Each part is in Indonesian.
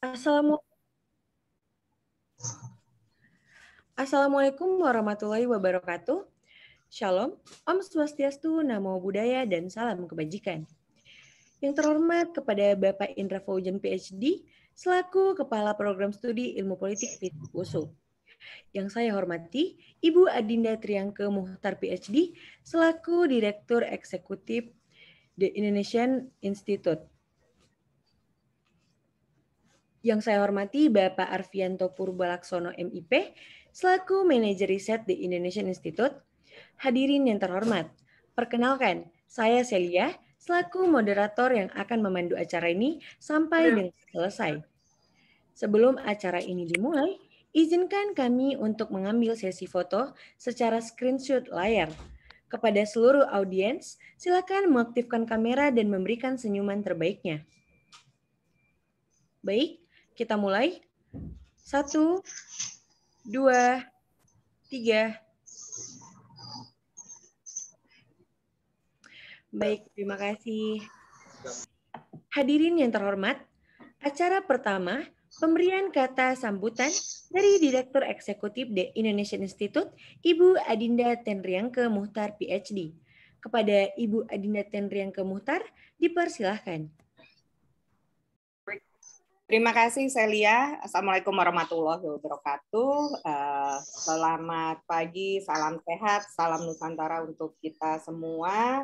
Assalamu- Assalamualaikum warahmatullahi wabarakatuh. Shalom, Om Swastiastu, Namo Buddhaya, dan salam kebajikan. Yang terhormat kepada Bapak Indra Faujan PhD, selaku Kepala Program Studi Ilmu Politik FISIP USU. Yang saya hormati, Ibu Adinda Triangke Muhtar PhD, selaku Direktur Eksekutif The Indonesian Institute. Yang saya hormati Bapak Arfianto Purbalaksono MIP, selaku Manajer Riset The Indonesian Institute. Hadirin yang terhormat, perkenalkan, saya Celia, selaku moderator yang akan memandu acara ini sampai dengan selesai. Sebelum acara ini dimulai, izinkan kami untuk mengambil sesi foto secara screenshot layar. Kepada seluruh audiens, silakan mengaktifkan kamera dan memberikan senyuman terbaiknya. Baik, kita mulai. 1, 2, 3. Baik, terima kasih. Hadirin yang terhormat, acara pertama, pemberian kata sambutan dari Direktur Eksekutif The Indonesian Institute, Ibu Adinda Tenriangke Muhtar PhD. Kepada Ibu Adinda Tenriangke Muhtar, dipersilahkan. Terima kasih Celia. Assalamualaikum warahmatullahi wabarakatuh. Selamat pagi, salam sehat, salam Nusantara untuk kita semua.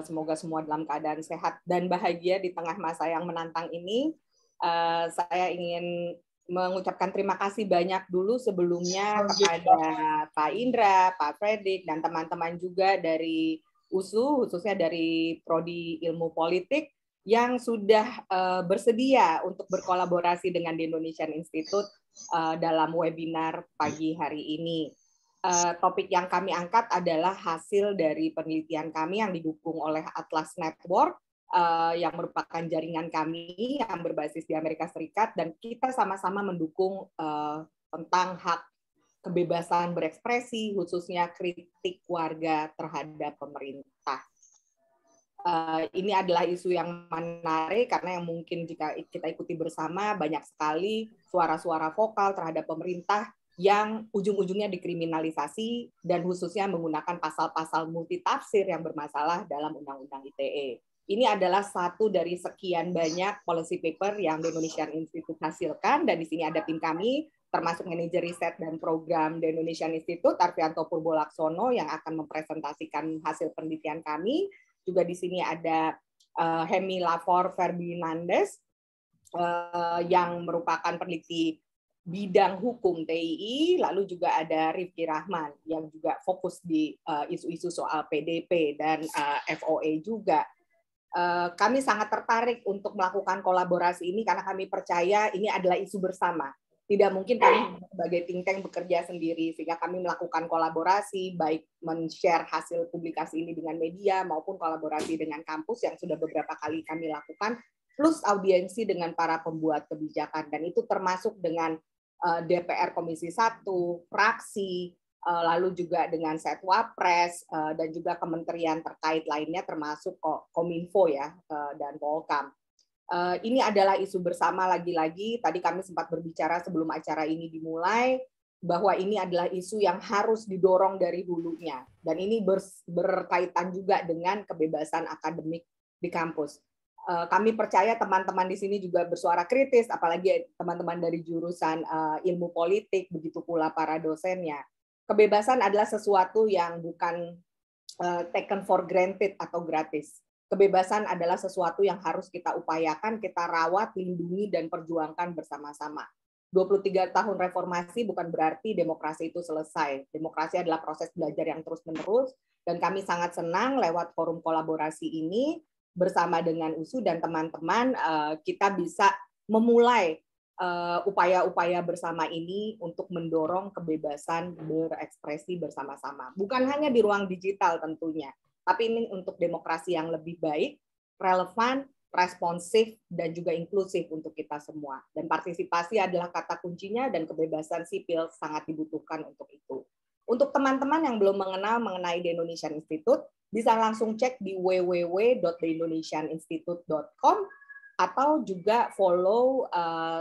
Semoga semua dalam keadaan sehat dan bahagia di tengah masa yang menantang ini. Saya ingin mengucapkan terima kasih banyak dulu sebelumnya kepada Pak Indra, Pak Fredrik, dan teman-teman juga dari USU, khususnya dari Prodi Ilmu Politik, yang sudah bersedia untuk berkolaborasi dengan The Indonesian Institute dalam webinar pagi hari ini. Topik yang kami angkat adalah hasil dari penelitian kami yang didukung oleh Atlas Network, yang merupakan jaringan kami yang berbasis di Amerika Serikat, dan kita sama-sama mendukung tentang hak kebebasan berekspresi, khususnya kritik warga terhadap pemerintah. Ini adalah isu yang menarik karena yang mungkin jika kita ikuti bersama banyak sekali suara-suara vokal terhadap pemerintah yang ujung-ujungnya dikriminalisasi dan khususnya menggunakan pasal-pasal multitafsir yang bermasalah dalam Undang-Undang ITE. Ini adalah satu dari sekian banyak policy paper yang The Indonesian Institute hasilkan, dan di sini ada tim kami, termasuk manajer riset dan program The Indonesian Institute, Arfianto Purbolaksono, yang akan mempresentasikan hasil penelitian kami. Juga di sini ada Hemi Lafor Ferdinandes, yang merupakan peneliti bidang hukum TII, lalu juga ada Rifki Rahman yang juga fokus di isu-isu soal PDP dan FOE juga. Kami sangat tertarik untuk melakukan kolaborasi ini karena kami percaya ini adalah isu bersama. Tidak mungkin kami sebagai think tank bekerja sendiri, sehingga kami melakukan kolaborasi, baik men-share hasil publikasi ini dengan media maupun kolaborasi dengan kampus yang sudah beberapa kali kami lakukan, plus audiensi dengan para pembuat kebijakan, dan itu termasuk dengan DPR Komisi 1, fraksi, lalu juga dengan Setwapres, dan juga kementerian terkait lainnya termasuk Kominfo ya, dan Polkam. Ini adalah isu bersama lagi-lagi, tadi kami sempat berbicara sebelum acara ini dimulai, bahwa ini adalah isu yang harus didorong dari hulunya, dan ini berkaitan juga dengan kebebasan akademik di kampus. Kami percaya teman-teman di sini juga bersuara kritis, apalagi teman-teman dari jurusan ilmu politik, begitu pula para dosennya. Kebebasan adalah sesuatu yang bukan taken for granted atau gratis. Kebebasan adalah sesuatu yang harus kita upayakan, kita rawat, lindungi, dan perjuangkan bersama-sama. 23 tahun reformasi bukan berarti demokrasi itu selesai. Demokrasi adalah proses belajar yang terus-menerus, dan kami sangat senang lewat forum kolaborasi ini, bersama dengan USU dan teman-teman, kita bisa memulai upaya-upaya bersama ini untuk mendorong kebebasan berekspresi bersama-sama. Bukan hanya di ruang digital tentunya, tapi ini untuk demokrasi yang lebih baik, relevan, responsif, dan juga inklusif untuk kita semua. Dan partisipasi adalah kata kuncinya, dan kebebasan sipil sangat dibutuhkan untuk itu. Untuk teman-teman yang belum mengenal mengenai The Indonesian Institute, bisa langsung cek di www.theindonesianinstitute.com, atau juga follow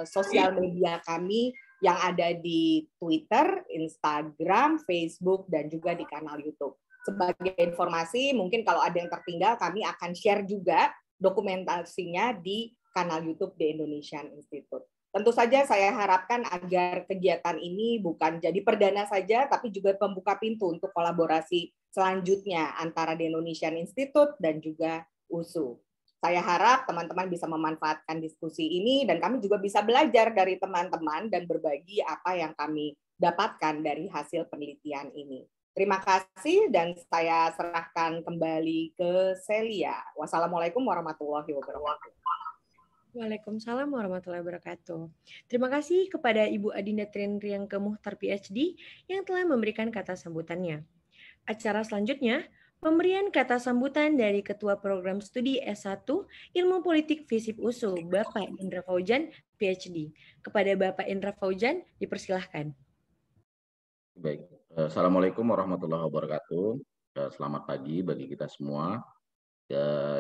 sosial media kami yang ada di Twitter, Instagram, Facebook, dan juga di kanal YouTube. Sebagai informasi, mungkin kalau ada yang tertinggal, kami akan share juga dokumentasinya di kanal YouTube The Indonesian Institute. Tentu saja saya harapkan agar kegiatan ini bukan jadi perdana saja, tapi juga pembuka pintu untuk kolaborasi selanjutnya antara The Indonesian Institute dan juga USU. Saya harap teman-teman bisa memanfaatkan diskusi ini dan kami juga bisa belajar dari teman-teman dan berbagi apa yang kami dapatkan dari hasil penelitian ini. Terima kasih dan saya serahkan kembali ke Celia. Wassalamualaikum warahmatullahi wabarakatuh. Waalaikumsalam warahmatullahi wabarakatuh. Terima kasih kepada Ibu Adinda Trianriangke Muhtar PhD yang telah memberikan kata sambutannya. Acara selanjutnya, pemberian kata sambutan dari Ketua Program Studi S1 Ilmu Politik FISIP USU, Bapak Indra Faujan, PhD. Kepada Bapak Indra Faujan, dipersilahkan. Baik, Assalamualaikum warahmatullahi wabarakatuh. Selamat pagi bagi kita semua.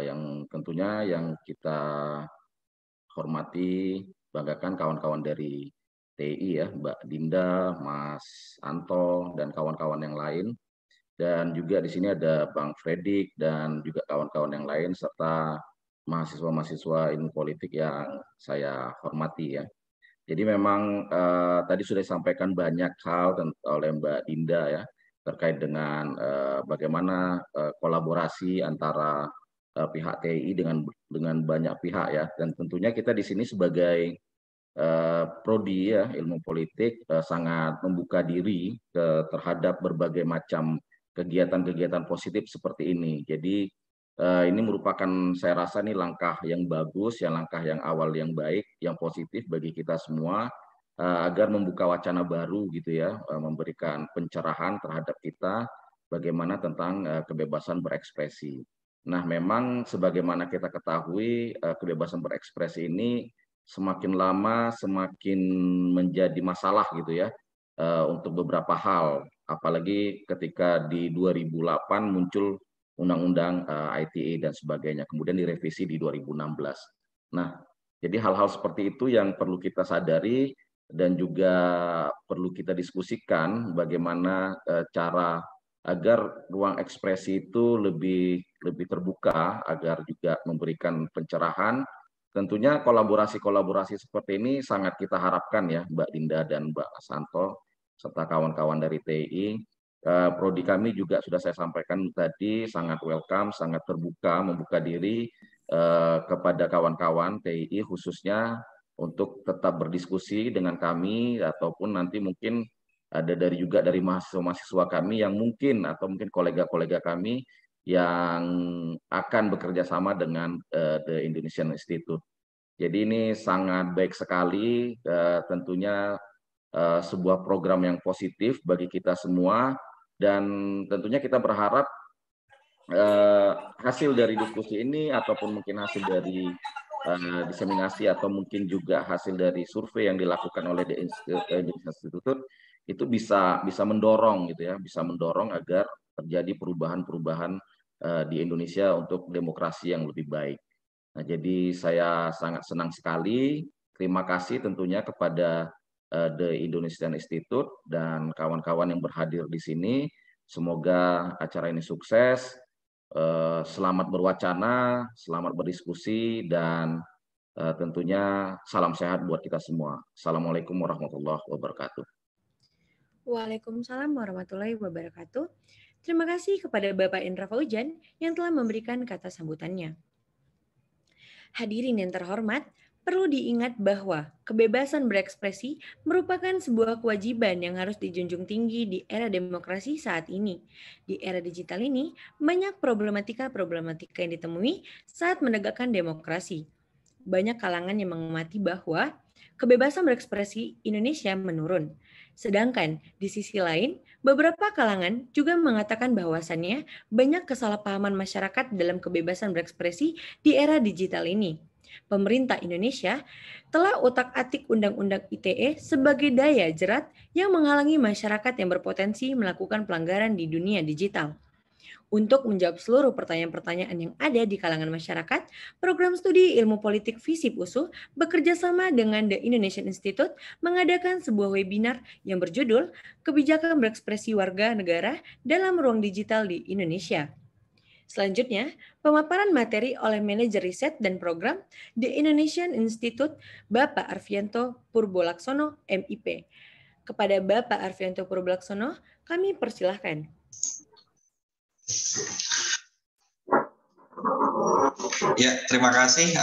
Yang tentunya yang kita hormati, banggakan kawan-kawan dari TI ya, Mbak Dinda, Mas Anto, dan kawan-kawan yang lain. Dan juga di sini ada Bang Fredik dan juga kawan-kawan yang lain, serta mahasiswa-mahasiswa ilmu politik yang saya hormati ya. Jadi memang tadi sudah disampaikan banyak hal oleh Mbak Dinda ya, terkait dengan bagaimana kolaborasi antara pihak TI dengan banyak pihak ya, dan tentunya kita di sini sebagai prodi ya ilmu politik sangat membuka diri terhadap berbagai macam kegiatan-kegiatan positif seperti ini. Jadi ini merupakan saya rasa nih langkah yang bagus, ya langkah yang awal yang baik, yang positif bagi kita semua agar membuka wacana baru gitu ya, memberikan pencerahan terhadap kita bagaimana tentang kebebasan berekspresi. Nah, memang sebagaimana kita ketahui kebebasan berekspresi ini semakin lama semakin menjadi masalah gitu ya untuk beberapa hal, apalagi ketika di 2008 muncul Undang-Undang ITE dan sebagainya, kemudian direvisi di 2016. Nah, jadi hal-hal seperti itu yang perlu kita sadari dan juga perlu kita diskusikan bagaimana cara agar ruang ekspresi itu lebih terbuka, agar juga memberikan pencerahan. Tentunya kolaborasi-kolaborasi seperti ini sangat kita harapkan ya, Mbak Dinda dan Mbak Santo, serta kawan-kawan dari TI. Prodi kami juga sudah saya sampaikan tadi sangat welcome, sangat terbuka, membuka diri kepada kawan-kawan TI khususnya untuk tetap berdiskusi dengan kami, ataupun nanti mungkin ada juga dari mahasiswa-mahasiswa kami yang mungkin atau mungkin kolega-kolega kami yang akan bekerja sama dengan The Indonesian Institute. Jadi ini sangat baik sekali, tentunya sebuah program yang positif bagi kita semua, dan tentunya kita berharap hasil dari diskusi ini ataupun mungkin hasil dari diseminasi atau mungkin juga hasil dari survei yang dilakukan oleh The Institute itu bisa mendorong gitu ya, bisa mendorong agar terjadi perubahan-perubahan di Indonesia untuk demokrasi yang lebih baik. Nah, jadi saya sangat senang sekali. Terima kasih tentunya kepada The Indonesian Institute dan kawan-kawan yang berhadir di sini. Semoga acara ini sukses. Selamat berwacana, selamat berdiskusi, dan tentunya salam sehat buat kita semua. Assalamualaikum warahmatullahi wabarakatuh. Waalaikumsalam warahmatullahi wabarakatuh. Terima kasih kepada Bapak Indra Faujan yang telah memberikan kata sambutannya. Hadirin yang terhormat, perlu diingat bahwa kebebasan berekspresi merupakan sebuah kewajiban yang harus dijunjung tinggi di era demokrasi saat ini. Di era digital ini, banyak problematika-problematika yang ditemui saat menegakkan demokrasi. Banyak kalangan yang mengamati bahwa kebebasan berekspresi Indonesia menurun. Sedangkan di sisi lain, beberapa kalangan juga mengatakan bahwasannya banyak kesalahpahaman masyarakat dalam kebebasan berekspresi di era digital ini. Pemerintah Indonesia telah otak-atik Undang-Undang ITE sebagai daya jerat yang menghalangi masyarakat yang berpotensi melakukan pelanggaran di dunia digital. Untuk menjawab seluruh pertanyaan-pertanyaan yang ada di kalangan masyarakat, program studi ilmu politik FISIP USU bekerja sama dengan The Indonesian Institute mengadakan sebuah webinar yang berjudul Kebijakan Berekspresi Warga Negara dalam Ruang Digital di Indonesia. Selanjutnya, pemaparan materi oleh manajer riset dan program The Indonesian Institute, Bapak Arfianto Purbolaksono, MIP. Kepada Bapak Arfianto Purbolaksono, kami persilahkan. Ya, terima kasih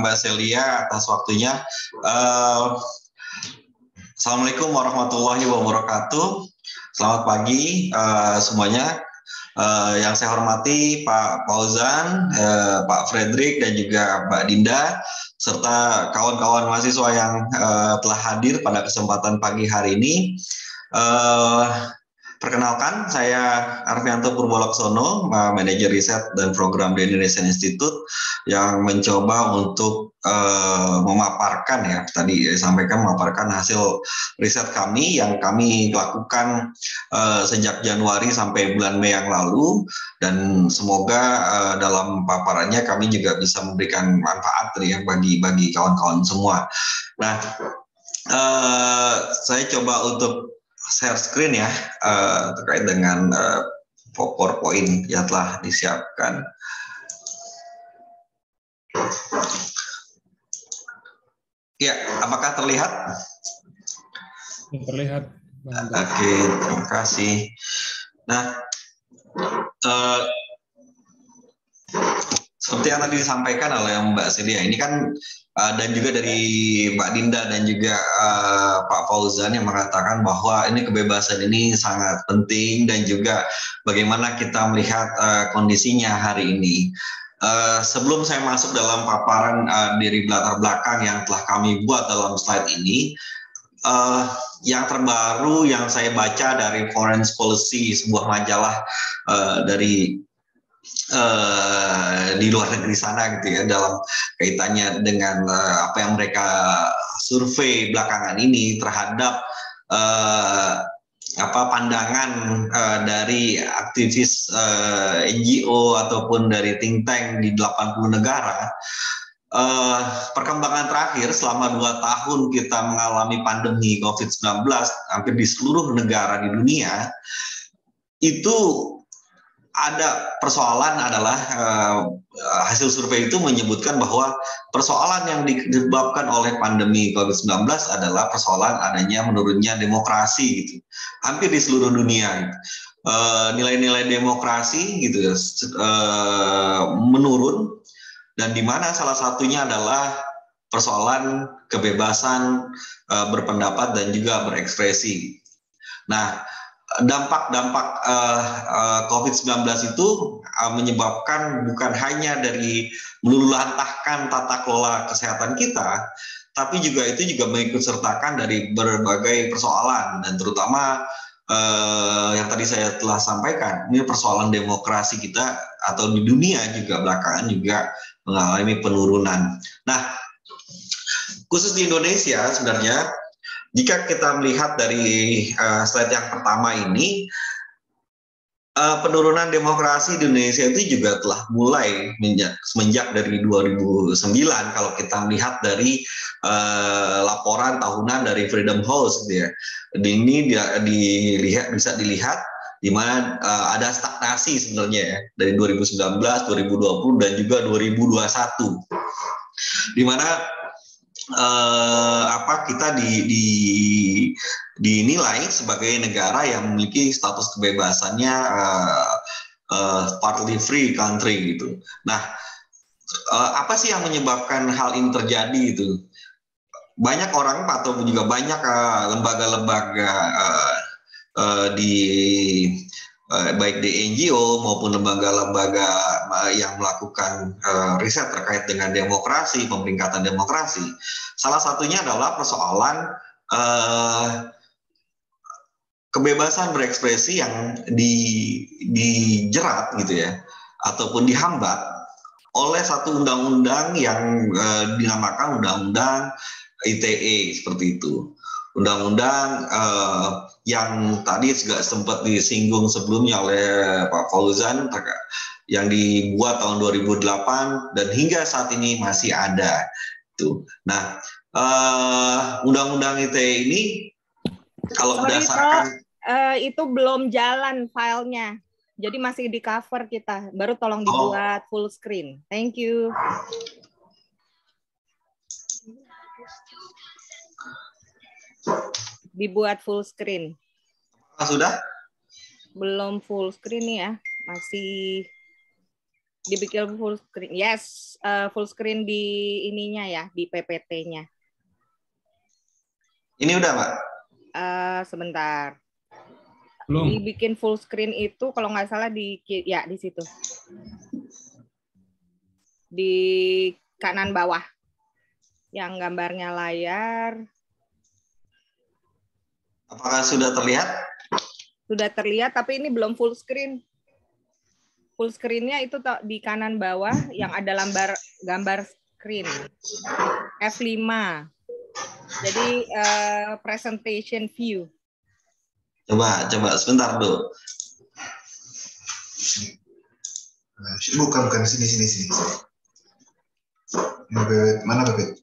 Mbak Celia atas waktunya. Assalamualaikum warahmatullahi wabarakatuh. Selamat pagi semuanya. Yang saya hormati Pak Fauzan, Pak Fredrik, dan juga Mbak Dinda, serta kawan-kawan mahasiswa yang telah hadir pada kesempatan pagi hari ini. Perkenalkan, saya Arfianto Purbolaksono, manajer riset dan program The Indonesian Institute, yang mencoba untuk memaparkan, ya tadi disampaikan, memaparkan hasil riset kami yang kami lakukan sejak Januari sampai bulan Mei yang lalu, dan semoga dalam paparannya kami juga bisa memberikan manfaat ya bagi kawan-kawan semua. Nah, saya coba untuk share screen ya terkait dengan PowerPoint yang telah disiapkan. Ya, apakah terlihat? Terlihat. Oke, terima kasih. Nah, seperti yang tadi disampaikan oleh Mbak Celia, ini kan dan juga dari Mbak Dinda dan juga Pak Fauzan yang mengatakan bahwa ini kebebasan ini sangat penting, dan juga bagaimana kita melihat kondisinya hari ini. Sebelum saya masuk dalam paparan dari latar belakang yang telah kami buat dalam slide ini, yang terbaru yang saya baca dari Foreign Policy, sebuah majalah dari di luar negeri sana gitu ya, dalam kaitannya dengan apa yang mereka survei belakangan ini terhadap pandangan dari aktivis NGO ataupun dari think tank di 80 negara. Perkembangan terakhir selama 2 tahun kita mengalami pandemi COVID-19 hampir di seluruh negara di dunia, itu ada persoalan adalah hasil survei itu menyebutkan bahwa persoalan yang disebabkan oleh pandemi COVID-19 adalah persoalan adanya menurunnya demokrasi gitu, hampir di seluruh dunia. Nilai-nilai demokrasi gitu menurun, dan di mana salah satunya adalah persoalan kebebasan berpendapat dan juga berekspresi. Nah, dampak-dampak COVID-19 itu menyebabkan bukan hanya dari meluluhlantahkan tata kelola kesehatan kita, tapi juga itu juga mengikut sertakan dari berbagai persoalan, dan terutama yang tadi saya telah sampaikan, ini persoalan demokrasi kita atau di dunia juga belakangan juga mengalami penurunan. Nah, khusus di Indonesia sebenarnya, jika kita melihat dari slide yang pertama ini, penurunan demokrasi di Indonesia itu juga telah mulai semenjak dari 2009 kalau kita melihat dari laporan tahunan dari Freedom House gitu ya. Ini bisa dilihat di mana ada stagnasi sebenarnya ya, dari 2019, 2020 dan juga 2021. Di mana kita dinilai sebagai negara yang memiliki status kebebasannya partly free country gitu. Nah, apa sih yang menyebabkan hal ini terjadi itu? Banyak orang atau juga banyak lembaga-lembaga baik di NGO maupun lembaga-lembaga yang melakukan riset terkait dengan demokrasi, pemeringkatan demokrasi. Salah satunya adalah persoalan kebebasan berekspresi yang dijerat gitu ya, ataupun dihambat oleh satu undang-undang yang dinamakan Undang-Undang ITE seperti itu. undang-undang yang tadi juga sempat disinggung sebelumnya oleh Pak Fauzan yang dibuat tahun 2008 dan hingga saat ini masih ada. Tuh. Nah, undang-undang ITE ini kalau berdasarkan itu belum jalan filenya. Jadi masih di cover kita. Baru tolong dibuat full screen. Thank you. Dibuat full screen. Sudah? Belum full screen ya. Masih dibikin full screen. Yes, full screen di ininya ya, di PPT-nya. Ini udah, Pak? Sebentar. Belum. Dibikin full screen itu kalau nggak salah di situ. Di kanan bawah. Yang gambarnya layar. Apakah sudah terlihat? Sudah terlihat, tapi ini belum full screen. Full screen-nya itu di kanan bawah yang ada gambar screen. F5. Jadi presentation view. Coba sebentar dulu. Bukan sini. Mana Bebet?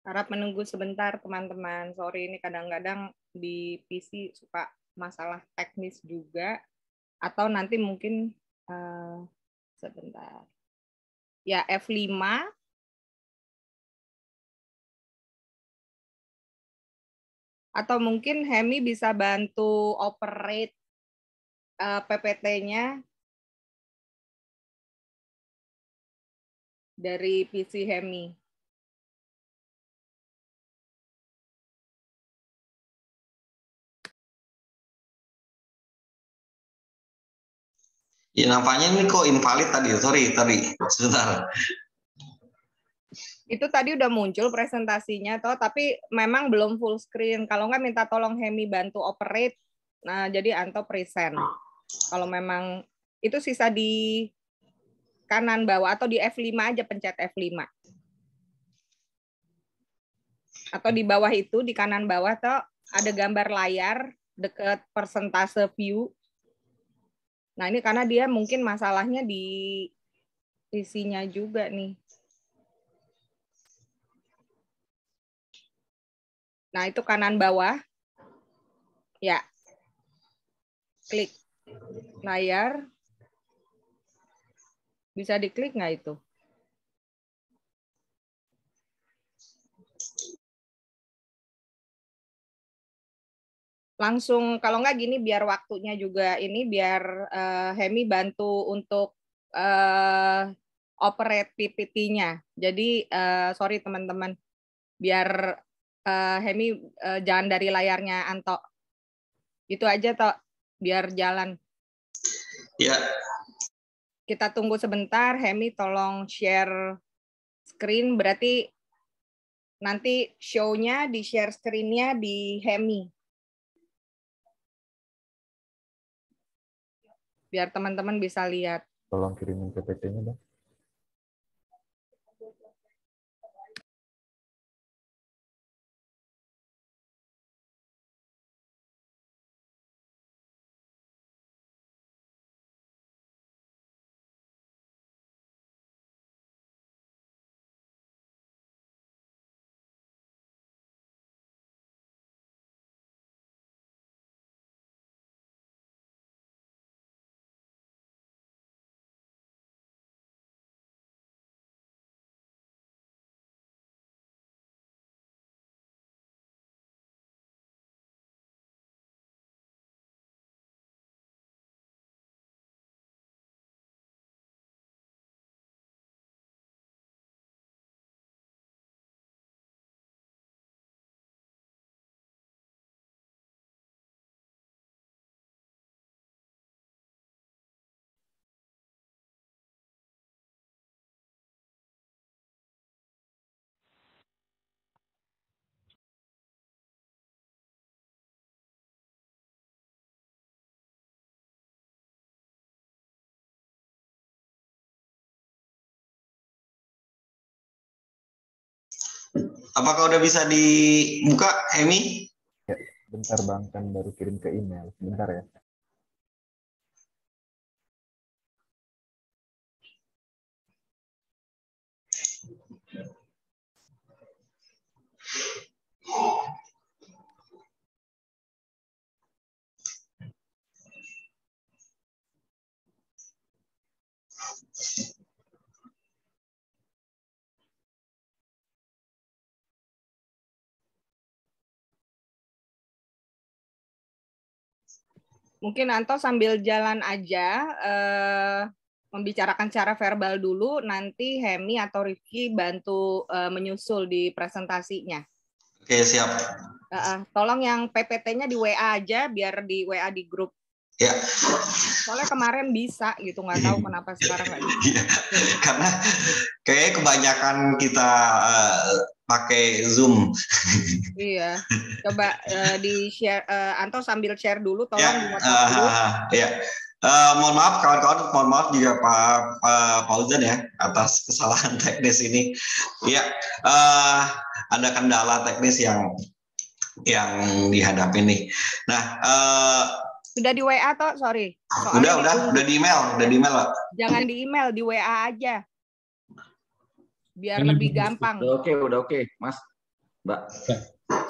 Harap menunggu sebentar teman-teman. Sorry ini kadang-kadang di PC suka masalah teknis juga. Atau nanti mungkin sebentar. Ya F5. Atau mungkin Hemi bisa bantu operate PPT-nya dari PC Hemi. Ya nampaknya ini kok invalid tadi. Sorry, sebentar. Itu tadi udah muncul presentasinya tapi memang belum full screen. Kalau nggak minta tolong Hemi bantu operate. Nah, jadi Anto present. Kalau memang itu sisa di kanan bawah atau di F5 aja, pencet F5. Atau di bawah itu, di kanan bawah ada gambar layar dekat persentase view. Nah, ini karena dia mungkin masalahnya di isinya juga nih. Nah, itu kanan bawah. Ya. Klik layar. Bisa diklik nggak itu? Langsung, kalau nggak gini biar waktunya juga ini, biar Hemi bantu untuk operate PPT-nya. Jadi, sorry teman-teman, biar Hemi jangan dari layarnya Anto. Itu aja biar jalan. Ya. Kita tunggu sebentar, Hemi tolong share screen, berarti nanti show-nya di share screen-nya di Hemi. Biar teman-teman bisa lihat. Tolong kirimin PPT-nya, Bang. Apakah udah bisa dibuka, Emi? Ya, bentar Bang, kan baru kirim ke email. Bentar ya. Mungkin Anto sambil jalan aja membicarakan cara verbal dulu, nanti Hemi atau Rifki bantu menyusul di presentasinya. Oke, siap. Tolong yang PPT-nya di WA aja, biar di WA di grup. Ya. Soalnya kemarin bisa gitu, nggak tahu kenapa sekarang nggak bisa. Iya, karena kayak kebanyakan kita pakai Zoom. Iya, coba di share, Anto sambil share dulu, tolong Ya, di WhatsApp dulu. ya. Mohon maaf kawan-kawan, mohon maaf juga Pak Fauzan ya atas kesalahan teknis ini. Ya, ada kendala teknis yang dihadapi nih. Nah, sudah di WA toh, sorry. Udah di email, Pak. Jangan di email, di WA aja. Biar lebih gampang. Udah oke, Mas. Mbak.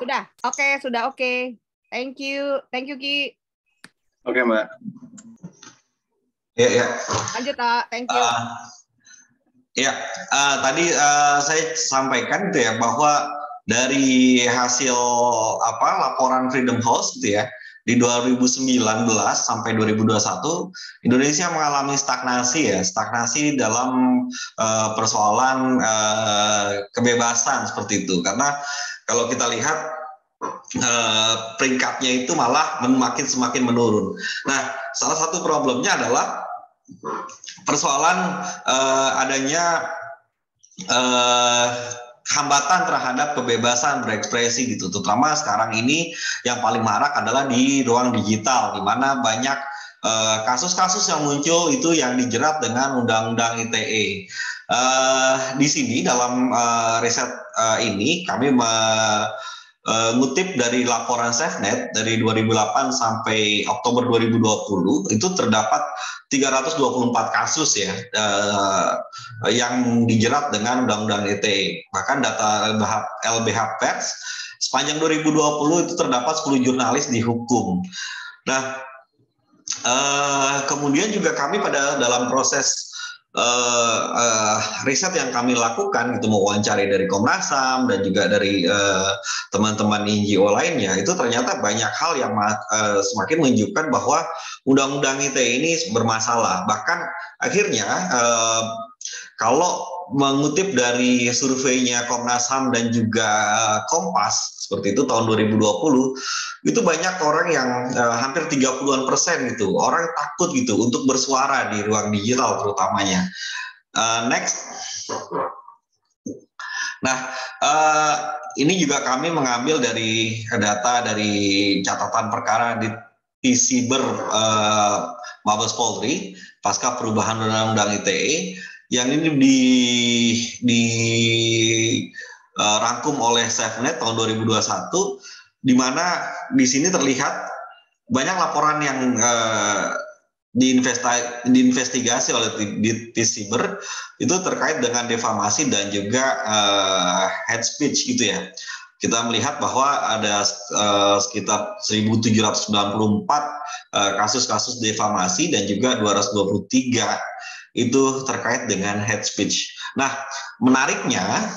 Sudah oke. Thank you Ki. Oke, Mbak. Ya. Lanjut, thank you. Tadi saya sampaikan itu ya bahwa dari hasil laporan Freedom House itu ya di 2019 sampai 2021 Indonesia mengalami stagnasi dalam persoalan kebebasan seperti itu, karena kalau kita lihat peringkatnya itu malah semakin menurun. Nah, salah satu problemnya adalah persoalan adanya hambatan terhadap kebebasan berekspresi gitu, terutama sekarang ini yang paling marak adalah di ruang digital, di mana banyak kasus-kasus yang muncul itu yang dijerat dengan Undang-Undang ITE. Di sini dalam riset ini kami ngutip dari laporan SafeNet dari 2008 sampai Oktober 2020 itu terdapat 324 kasus ya yang dijerat dengan Undang-Undang ITE. Bahkan data LBH Pers sepanjang 2020 itu terdapat 10 jurnalis dihukum. Nah, kemudian juga kami dalam proses riset yang kami lakukan itu mewawancari dari Komnas HAM dan juga dari teman-teman NGO lainnya, itu ternyata banyak hal yang semakin menunjukkan bahwa Undang-Undang ITE ini bermasalah. Bahkan akhirnya kalau mengutip dari surveinya Komnas HAM dan juga Kompas seperti itu tahun 2020, itu banyak orang yang hampir 30% gitu, orang takut gitu untuk bersuara di ruang digital terutamanya. Next. Nah, ini juga kami mengambil dari data dari catatan perkara di T-Cyber Mabes Polri pasca perubahan Undang-Undang ITE yang ini dirangkum oleh SafeNet tahun 2021, di mana di sini terlihat banyak laporan yang diinvestigasi oleh T-Cyber itu terkait dengan defamasi dan juga hate speech gitu ya. Kita melihat bahwa ada sekitar 1.794 kasus-kasus defamasi dan juga 223 itu terkait dengan hate speech. Nah, menariknya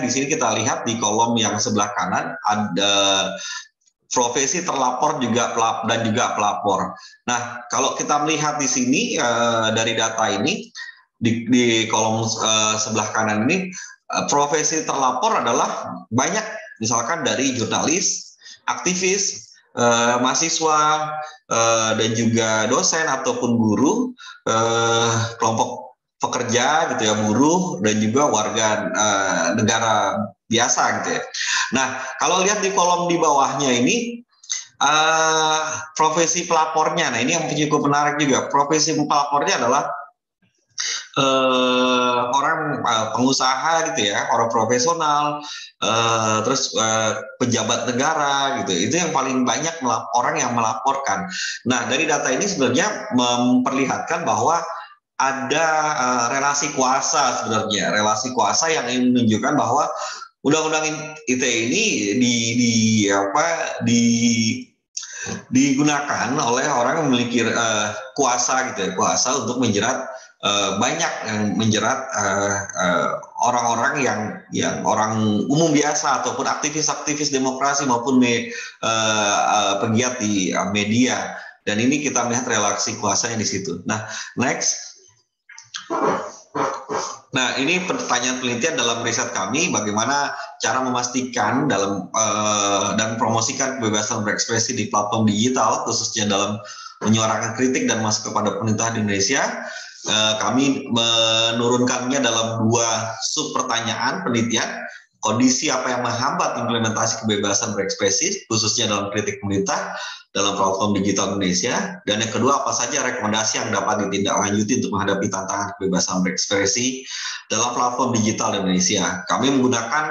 di sini kita lihat di kolom yang sebelah kanan ada profesi terlapor dan juga pelapor. Nah, kalau kita melihat di sini dari data ini di kolom sebelah kanan ini, profesi terlapor adalah banyak, misalkan dari jurnalis, aktivis, mahasiswa, dan juga dosen ataupun guru, kelompok pekerja gitu ya, buruh, dan juga warga negara biasa gitu ya. Nah, kalau lihat di kolom di bawahnya ini profesi pelapornya, nah ini yang cukup menarik juga. Profesi pelapornya adalah orang pengusaha gitu ya, orang profesional, terus pejabat negara gitu. Itu yang paling banyak orang yang melaporkan. Nah, dari data ini sebenarnya memperlihatkan bahwa ada relasi kuasa sebenarnya, relasi kuasa yang menunjukkan bahwa Undang-Undang ITE ini digunakan oleh orang yang memiliki kuasa gitu ya, kuasa untuk menjerat banyak yang menjerat orang-orang yang orang umum biasa ataupun aktivis-aktivis demokrasi maupun pegiat di media. Dan ini kita melihat relasi kuasanya di situ. Nah, next. Nah, ini pertanyaan penelitian dalam riset kami, bagaimana cara memastikan dalam dan promosikan kebebasan berekspresi di platform digital, khususnya dalam menyuarakan kritik dan masuk kepada pemerintah di Indonesia. Kami menurunkannya dalam 2 sub pertanyaan penelitian. Kondisi apa yang menghambat implementasi kebebasan berekspresi, khususnya dalam kritik pemerintah dalam platform digital Indonesia. Dan yang kedua, apa saja rekomendasi yang dapat ditindaklanjuti untuk menghadapi tantangan kebebasan berekspresi dalam platform digital Indonesia. Kami menggunakan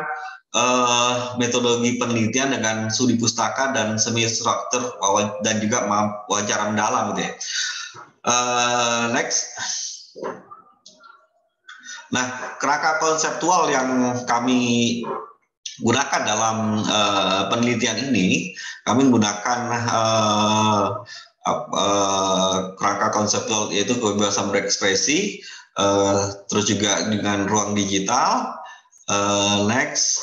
metodologi penelitian dengan studi pustaka dan semi struktur dan juga wawancara mendalam gitu ya. Next. Nah, kerangka konseptual yang kami gunakan dalam penelitian ini, kami menggunakan kerangka konseptual yaitu kebebasan berekspresi, terus juga dengan ruang digital. Next,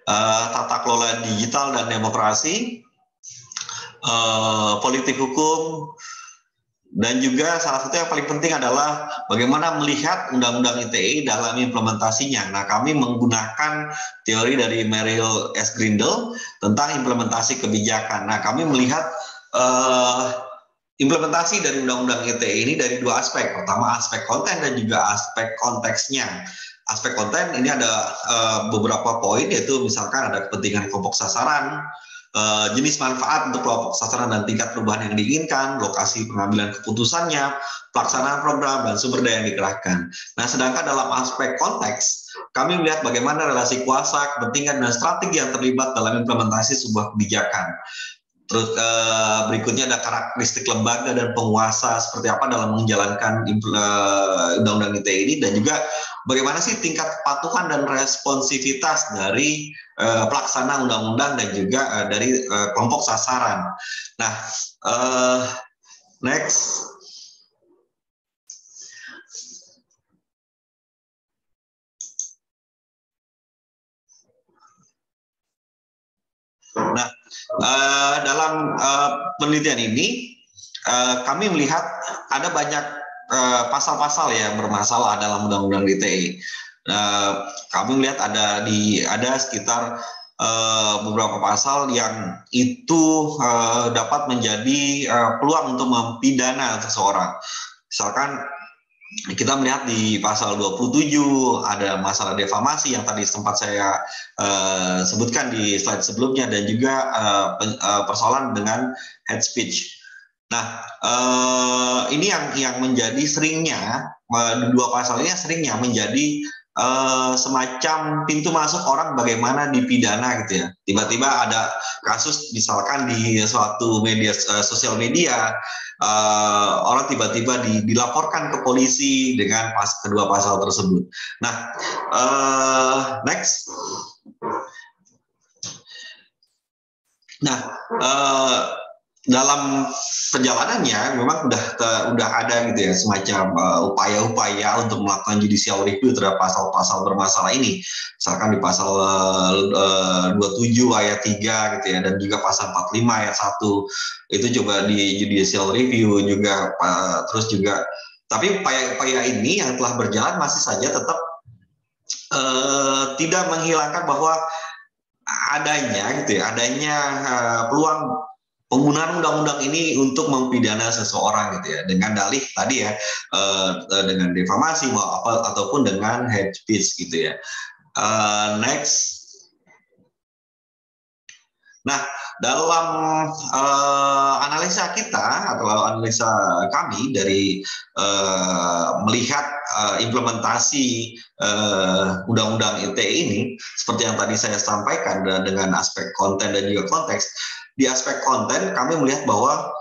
tata kelola digital dan demokrasi, politik hukum. Dan juga salah satu yang paling penting adalah bagaimana melihat Undang-Undang ITE dalam implementasinya. Nah, kami menggunakan teori dari Merrill S. Grindle tentang implementasi kebijakan. Nah, kami melihat implementasi dari Undang-Undang ITE ini dari 2 aspek. Pertama, aspek konten dan juga aspek konteksnya. Aspek konten ini ada beberapa poin, yaitu misalkan ada kepentingan kelompok sasaran, jenis manfaat untuk kelompok sasaran dan tingkat perubahan yang diinginkan, lokasi pengambilan keputusannya, pelaksanaan program, dan sumber daya yang dikerahkan. Nah, sedangkan dalam aspek konteks, kami melihat bagaimana relasi kuasa, kepentingan, dan strategi yang terlibat dalam implementasi sebuah kebijakan. Terus berikutnya ada karakteristik lembaga dan penguasa seperti apa dalam menjalankan Undang-Undang ITE ini, dan juga bagaimana sih tingkat kepatuhan dan responsivitas dari pelaksana undang-undang dan juga dari kelompok sasaran. Nah, next. Nah, dalam penelitian ini kami melihat ada banyak pasal-pasal yang bermasalah dalam Undang-Undang ITE. Kami melihat ada sekitar beberapa pasal yang itu dapat menjadi peluang untuk mempidana seseorang. Misalkan kita melihat di pasal 27 ada masalah defamasi yang tadi sempat saya sebutkan di slide sebelumnya, dan juga persoalan dengan hate speech. Nah, ini yang menjadi seringnya, 2 pasal ini seringnya menjadi semacam pintu masuk orang bagaimana dipidana gitu ya. Tiba-tiba ada kasus misalkan di suatu media sosial media, orang tiba-tiba dilaporkan ke polisi dengan kedua pasal tersebut. Nah, next. Nah, dalam perjalanannya memang udah ada gitu ya semacam upaya-upaya untuk melakukan judicial review terhadap pasal-pasal bermasalah ini. Misalkan di pasal 27 ayat 3 gitu ya, dan juga pasal 45 ayat 1 itu coba di judicial review juga, terus juga tapi upaya-upaya ini yang telah berjalan masih saja tetap tidak menghilangkan bahwa adanya peluang penggunaan undang-undang ini untuk mempidana seseorang gitu ya, dengan dalih tadi ya, dengan defamasi ataupun dengan hate speech gitu ya. Next. Nah, dalam analisa kita atau analisa kami dari melihat implementasi Undang-Undang ITE ini, seperti yang tadi saya sampaikan dengan aspek konten dan juga konteks, di aspek konten kami melihat bahwa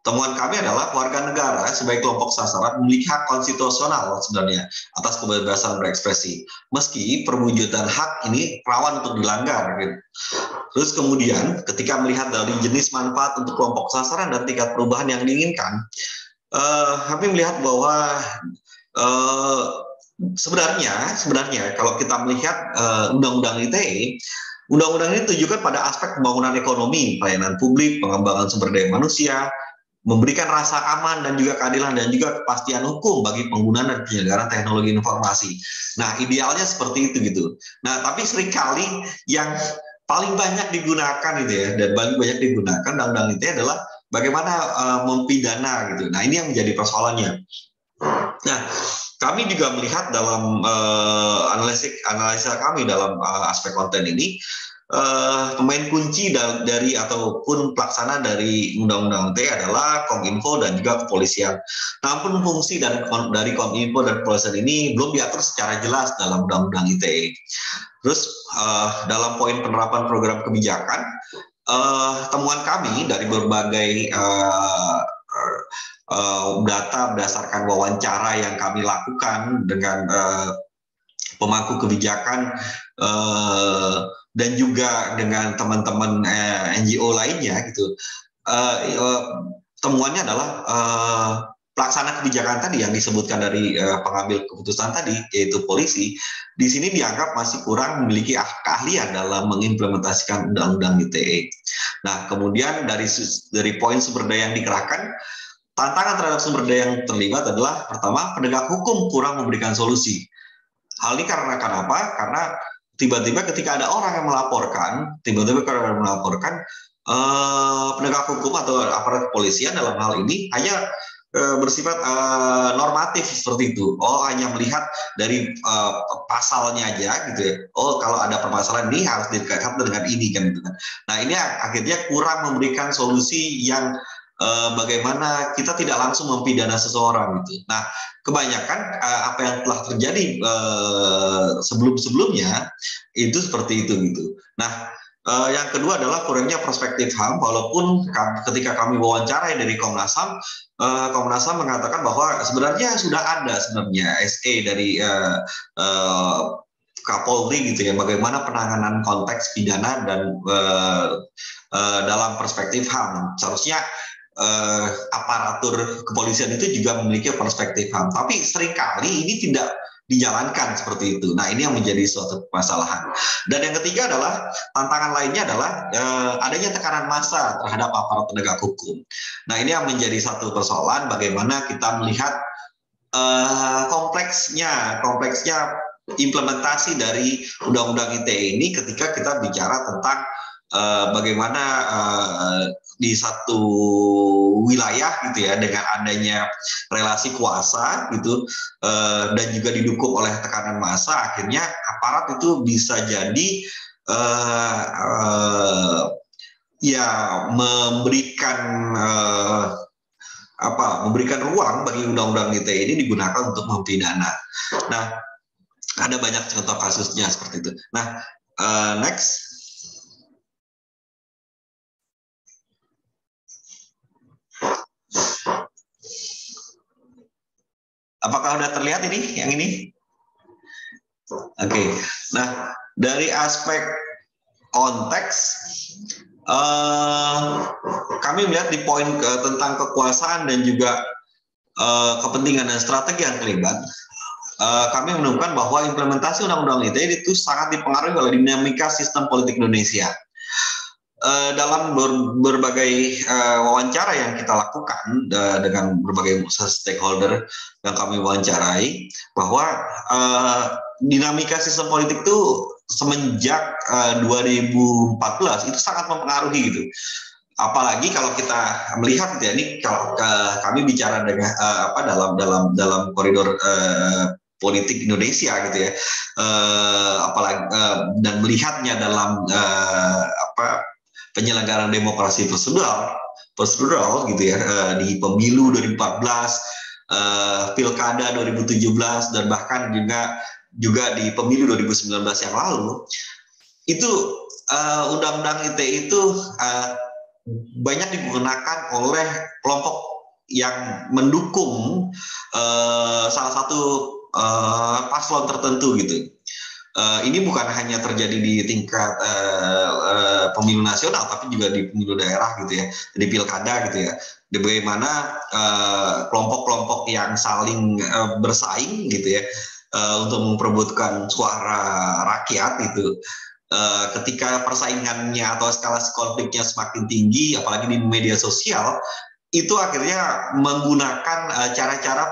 temuan kami adalah warga negara sebagai kelompok sasaran memiliki hak konstitusional sebenarnya atas kebebasan berekspresi, meski perwujudan hak ini rawan untuk dilanggar. Gitu. Terus kemudian ketika melihat dari jenis manfaat untuk kelompok sasaran dan tingkat perubahan yang diinginkan, kami melihat bahwa sebenarnya kalau kita melihat Undang-Undang ITE, Undang-undang ini ditujukan pada aspek pembangunan ekonomi, pelayanan publik, pengembangan sumber daya manusia, memberikan rasa aman dan juga keadilan dan juga kepastian hukum bagi pengguna dan penyelenggara teknologi informasi. Nah, idealnya seperti itu gitu. Nah, tapi seringkali yang paling banyak digunakan gitu ya, dan paling banyak digunakan undang-undang itu adalah bagaimana mempidana gitu. Nah, ini yang menjadi persoalannya. Nah, kami juga melihat dalam analisa kami dalam aspek konten ini, pemain kunci dari ataupun pelaksana dari Undang-Undang ITE adalah Kominfo dan juga kepolisian. Namun fungsi dari Kominfo dan kepolisian ini belum diatur secara jelas dalam Undang-Undang ITE. Terus dalam poin penerapan program kebijakan, temuan kami dari berbagai data berdasarkan wawancara yang kami lakukan dengan pemangku kebijakan dan juga dengan teman-teman NGO lainnya gitu, temuannya adalah pelaksana kebijakan tadi yang disebutkan dari pengambil keputusan tadi, yaitu polisi, di sini dianggap masih kurang memiliki keahlian dalam mengimplementasikan Undang-Undang ITE. Nah, kemudian dari poin sumber daya yang dikerahkan, tantangan terhadap sumber daya yang terlibat adalah pertama, penegak hukum kurang memberikan solusi. Hal ini karena kenapa? Karena tiba-tiba ketika ada orang yang melaporkan, penegak hukum atau aparat kepolisian dalam hal ini hanya bersifat normatif seperti itu. Oh, hanya melihat dari pasalnya aja gitu ya. Oh, kalau ada permasalahan ini harus dikaitkan dengan ini kan gitu kan. Nah, ini akhirnya kurang memberikan solusi yang bagaimana kita tidak langsung mempidana seseorang gitu. Nah, kebanyakan apa yang telah terjadi sebelum-sebelumnya itu seperti itu gitu. Nah, yang kedua adalah kurangnya perspektif HAM, walaupun ketika kami wawancarai dari Komnas HAM, Komnas HAM mengatakan bahwa sebenarnya sudah ada sebenarnya SE dari Kapolri gitu ya, bagaimana penanganan konteks pidana dan dalam perspektif HAM. Seharusnya aparatur kepolisian itu juga memiliki perspektif HAM, tapi seringkali ini tidak dijalankan seperti itu. Nah, ini yang menjadi suatu permasalahan. Dan yang ketiga adalah tantangan lainnya adalah adanya tekanan massa terhadap aparat penegak hukum. Nah, ini yang menjadi satu persoalan bagaimana kita melihat kompleksnya implementasi dari Undang-Undang ITE ini ketika kita bicara tentang bagaimana di satu wilayah gitu ya, dengan adanya relasi kuasa gitu dan juga didukung oleh tekanan massa, akhirnya aparat itu bisa jadi ya memberikan ruang bagi Undang-Undang ITE ini digunakan untuk mempidana. Nah, ada banyak contoh kasusnya seperti itu. Nah, next. Apakah sudah terlihat ini, yang ini? Oke. Nah, dari aspek konteks, kami melihat di poin tentang kekuasaan dan juga kepentingan dan strategi yang terlibat. Kami menemukan bahwa implementasi Undang-Undang ITE itu sangat dipengaruhi oleh dinamika sistem politik Indonesia. Dalam berbagai wawancara yang kita lakukan dengan berbagai stakeholder yang kami wawancarai, bahwa dinamika sistem politik itu semenjak 2014 itu sangat mempengaruhi gitu. Apalagi kalau kita melihat gitu ya, ini kalau kami bicara dengan dalam koridor politik Indonesia gitu ya, apalagi dan melihatnya dalam penyelenggaraan demokrasi prosedural gitu ya, di pemilu 2014, pilkada 2017 dan bahkan juga di pemilu 2019 yang lalu, itu undang-undang ITE itu banyak digunakan oleh kelompok yang mendukung salah satu paslon tertentu gitu. Ini bukan hanya terjadi di tingkat pemilu nasional, tapi juga di pemilu daerah gitu ya, di pilkada gitu ya. Di bagaimana kelompok-kelompok yang saling bersaing gitu ya, untuk memperebutkan suara rakyat itu. Ketika persaingannya atau eskalasi konfliknya semakin tinggi, apalagi di media sosial, itu akhirnya menggunakan cara-cara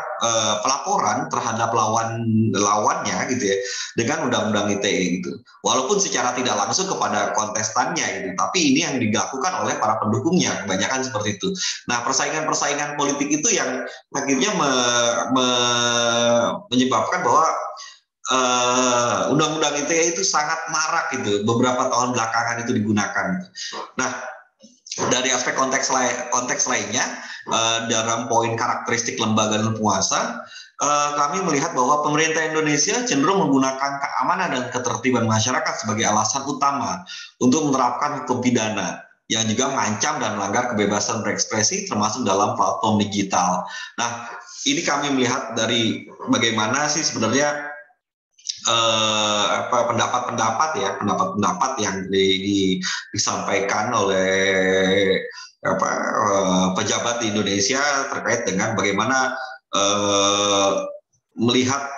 pelaporan terhadap lawannya gitu ya, dengan undang-undang ITE gitu. Walaupun secara tidak langsung kepada kontestannya gitu, tapi ini yang dilakukan oleh para pendukungnya, kebanyakan seperti itu. Nah, persaingan politik itu yang akhirnya menyebabkan bahwa undang-undang ITE itu sangat marak gitu, beberapa tahun belakangan itu digunakan. Nah, dari aspek konteks lainnya, dalam poin karakteristik lembaga dan penguasa, kami melihat bahwa pemerintah Indonesia cenderung menggunakan keamanan dan ketertiban masyarakat sebagai alasan utama untuk menerapkan hukum pidana yang juga mengancam dan melanggar kebebasan berekspresi termasuk dalam platform digital. Nah, ini kami melihat dari bagaimana sih sebenarnya pendapat-pendapat yang disampaikan oleh pejabat di Indonesia terkait dengan bagaimana melihat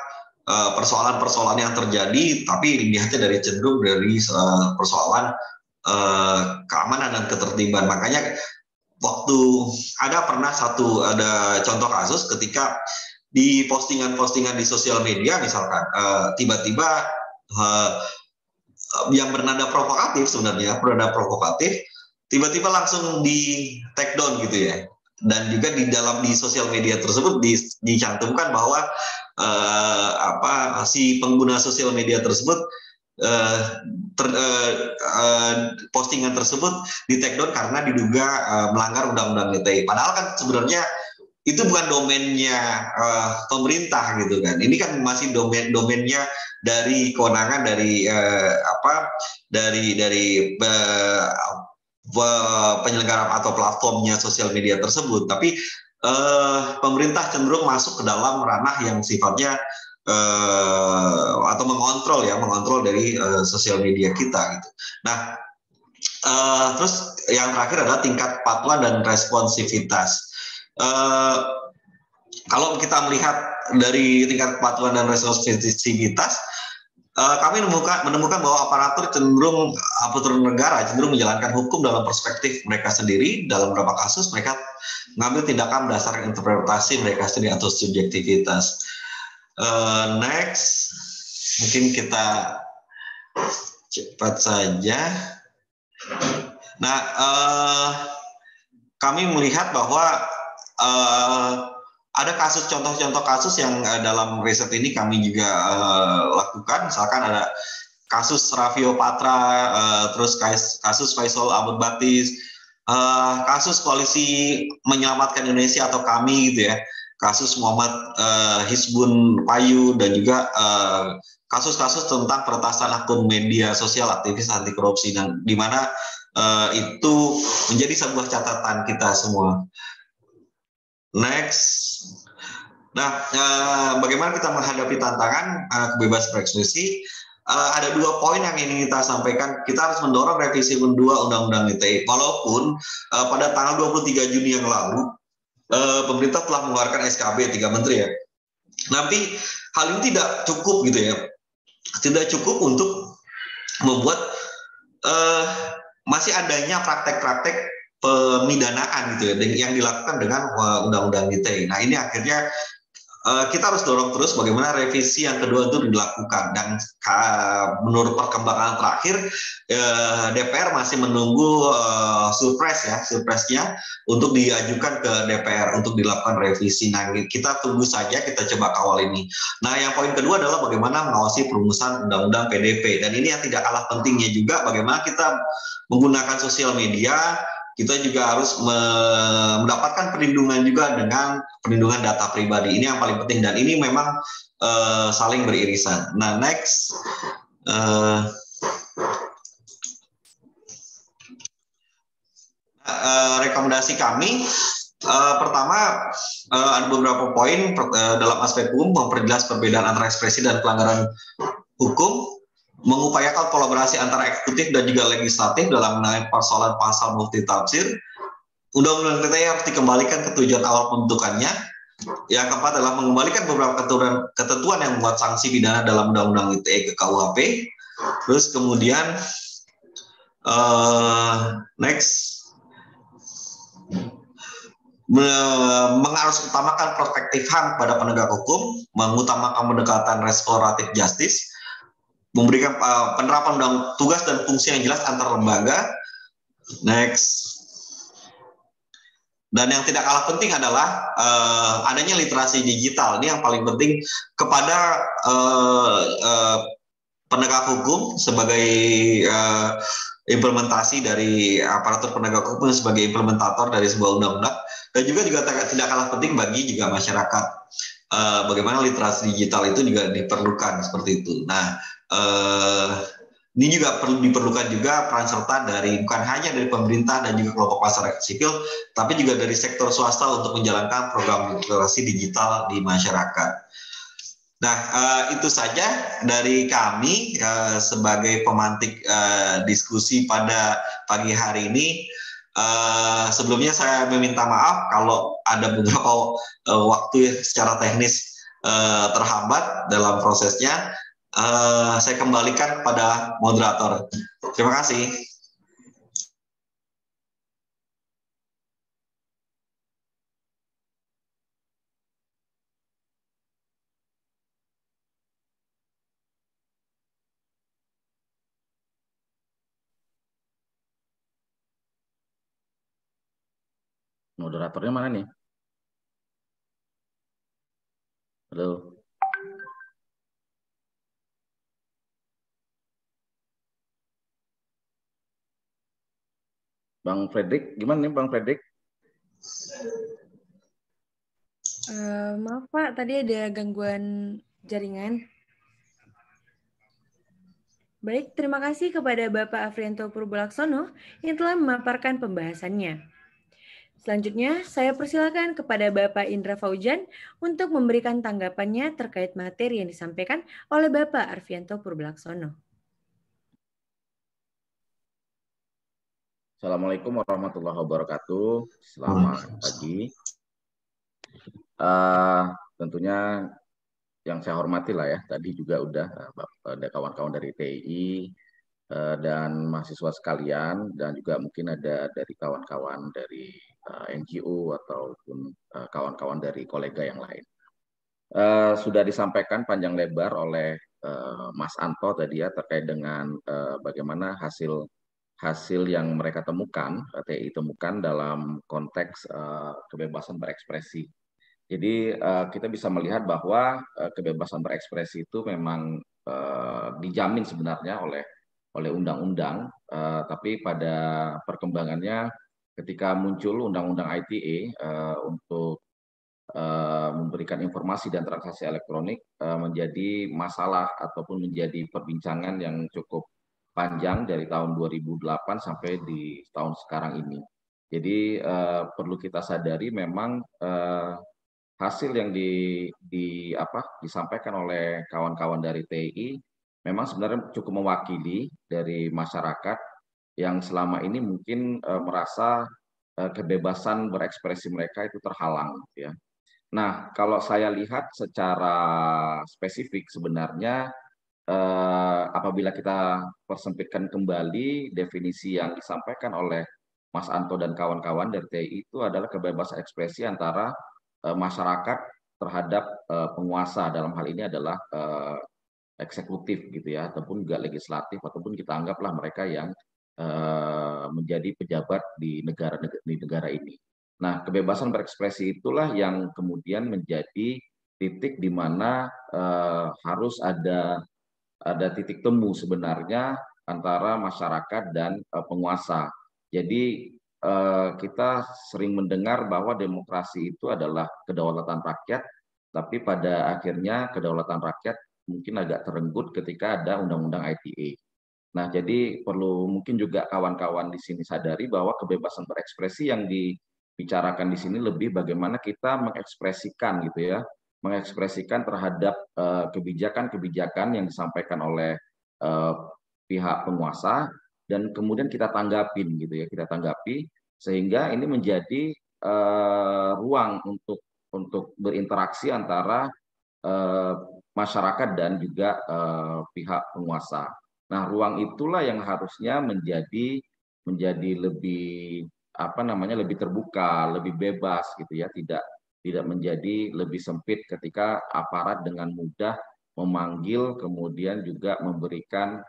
persoalan-persoalan yang terjadi, tapi dilihatnya cenderung dari persoalan keamanan dan ketertiban. Makanya waktu ada contoh kasus ketika di postingan-postingan di sosial media misalkan tiba-tiba yang bernada provokatif tiba-tiba langsung di take down gitu ya, dan juga di sosial media tersebut dicantumkan bahwa si pengguna sosial media tersebut postingan tersebut di take down karena diduga melanggar undang-undang ITE. Padahal kan sebenarnya itu bukan domainnya pemerintah gitu kan. Ini kan masih domainnya dari kewenangan dari penyelenggara atau platformnya sosial media tersebut. Tapi pemerintah cenderung masuk ke dalam ranah yang sifatnya atau mengontrol dari sosial media kita gitu. Nah, terus yang terakhir adalah tingkat kepatuhan dan responsivitas. Kalau kita melihat dari tingkat kepatuhan dan responsivitas, kami menemukan bahwa aparatur negara cenderung menjalankan hukum dalam perspektif mereka sendiri. Dalam beberapa kasus mereka mengambil tindakan berdasarkan interpretasi mereka sendiri atau subjektivitas. Next, mungkin kita cepat saja. Nah, kami melihat bahwa ada contoh-contoh kasus yang dalam riset ini kami juga lakukan. Misalkan ada kasus Raffio Patra, terus kasus Faisal Abdul Batis, kasus Koalisi Menyelamatkan Indonesia atau KAMI gitu ya, kasus Muhammad Hizbun Payu, dan juga kasus-kasus tentang peretasan akun media sosial aktivis anti korupsi, dan di mana itu menjadi sebuah catatan kita semua. Next. Nah, bagaimana kita menghadapi tantangan kebebasan berekspresi? Ada 2 poin yang ingin kita sampaikan. Kita harus mendorong revisi kedua Undang-Undang ITE. Walaupun pada tanggal 23 Juni yang lalu, pemerintah telah mengeluarkan SKB 3 menteri ya. Tapi hal ini tidak cukup gitu ya. Tidak cukup untuk membuat masih adanya praktek-praktek pemidanaan gitu ya yang dilakukan dengan undang-undang ITE. Nah, ini akhirnya kita harus dorong terus bagaimana revisi yang kedua itu dilakukan, dan menurut perkembangan terakhir DPR masih menunggu surprise-nya untuk diajukan ke DPR untuk dilakukan revisi. Nah, kita tunggu saja, kita coba kawal ini. Nah, yang poin kedua adalah bagaimana mengawasi perumusan undang-undang PDP, dan ini yang tidak kalah pentingnya juga bagaimana kita menggunakan sosial media. Kita juga harus mendapatkan perlindungan juga dengan perlindungan data pribadi. Ini yang paling penting, dan ini memang saling beririsan. Nah, next. Rekomendasi kami, pertama ada beberapa poin dalam aspek hukum, memperjelas perbedaan antara ekspresi dan pelanggaran hukum, mengupayakan kolaborasi antara eksekutif dan juga legislatif dalam menangani persoalan pasal multitafsir. Undang-undang ITE harus dikembalikan ke tujuan awal pembentukannya. Yang keempat adalah mengembalikan beberapa ketentuan yang membuat sanksi pidana dalam Undang-Undang ITE ke KUHP. Terus kemudian next, harus utamakan perspektif HAM pada penegak hukum, mengutamakan pendekatan restoratif justice, memberikan penerapan tugas dan fungsi yang jelas antar lembaga. Next. Dan yang tidak kalah penting adalah adanya literasi digital. Ini yang paling penting kepada penegak hukum sebagai implementasi dari aparatur penegak hukum sebagai implementator dari sebuah undang-undang, dan juga tidak kalah penting bagi juga masyarakat. Bagaimana literasi digital itu juga diperlukan seperti itu. Nah, ini juga diperlukan juga peran serta dari bukan hanya dari pemerintah dan juga kelompok masyarakat sipil, tapi juga dari sektor swasta untuk menjalankan program literasi digital di masyarakat. Nah, itu saja dari kami sebagai pemantik diskusi pada pagi hari ini. Sebelumnya saya meminta maaf kalau ada beberapa waktu secara teknis terhambat dalam prosesnya. Saya kembalikan kepada moderator. Terima kasih. Moderatornya mana nih? Halo. Bang Fredrik, gimana nih Bang Fredrik? Maaf Pak, tadi ada gangguan jaringan. Baik, terima kasih kepada Bapak Afrianto Purbolaksono yang telah memaparkan pembahasannya. Selanjutnya, saya persilakan kepada Bapak Indra Faujan untuk memberikan tanggapannya terkait materi yang disampaikan oleh Bapak Arfianto Purbolaksono. Assalamualaikum warahmatullahi wabarakatuh. Selamat pagi. Tentunya yang saya hormati lah ya, tadi juga udah ada kawan-kawan dari TI dan mahasiswa sekalian, dan juga mungkin ada dari kawan-kawan dari NGO ataupun kawan-kawan dari kolega yang lain. Sudah disampaikan panjang lebar oleh Mas Anto tadi ya terkait dengan bagaimana hasil yang mereka temukan, TI temukan dalam konteks kebebasan berekspresi. Jadi kita bisa melihat bahwa kebebasan berekspresi itu memang dijamin sebenarnya oleh undang-undang, tapi pada perkembangannya ketika muncul undang-undang ITE untuk memberikan informasi dan transaksi elektronik menjadi masalah ataupun menjadi perbincangan yang cukup panjang dari tahun 2008 sampai di tahun sekarang ini. Jadi perlu kita sadari memang hasil yang disampaikan oleh kawan-kawan dari TI memang sebenarnya cukup mewakili dari masyarakat yang selama ini mungkin merasa kebebasan berekspresi mereka itu terhalang, ya. Nah, kalau saya lihat secara spesifik sebenarnya apabila kita persempitkan kembali definisi yang disampaikan oleh Mas Anto dan kawan-kawan dari TI itu adalah kebebasan ekspresi antara masyarakat terhadap penguasa, dalam hal ini adalah eksekutif gitu ya, ataupun juga legislatif, ataupun kita anggaplah mereka yang menjadi pejabat di negara ini. Nah, kebebasan berekspresi itulah yang kemudian menjadi titik di mana harus ada titik temu sebenarnya antara masyarakat dan penguasa. Jadi kita sering mendengar bahwa demokrasi itu adalah kedaulatan rakyat, tapi pada akhirnya kedaulatan rakyat mungkin agak terenggut ketika ada undang-undang ITE. Nah, jadi perlu mungkin juga kawan-kawan di sini sadari bahwa kebebasan berekspresi yang dibicarakan di sini lebih bagaimana kita mengekspresikan gitu ya, mengekspresikan terhadap kebijakan-kebijakan yang disampaikan oleh pihak penguasa dan kemudian kita tanggapin gitu ya, kita tanggapi sehingga ini menjadi ruang untuk berinteraksi antara masyarakat dan juga pihak penguasa. Nah, ruang itulah yang harusnya menjadi lebih lebih terbuka, lebih bebas gitu ya, tidak menjadi lebih sempit ketika aparat dengan mudah memanggil kemudian juga memberikan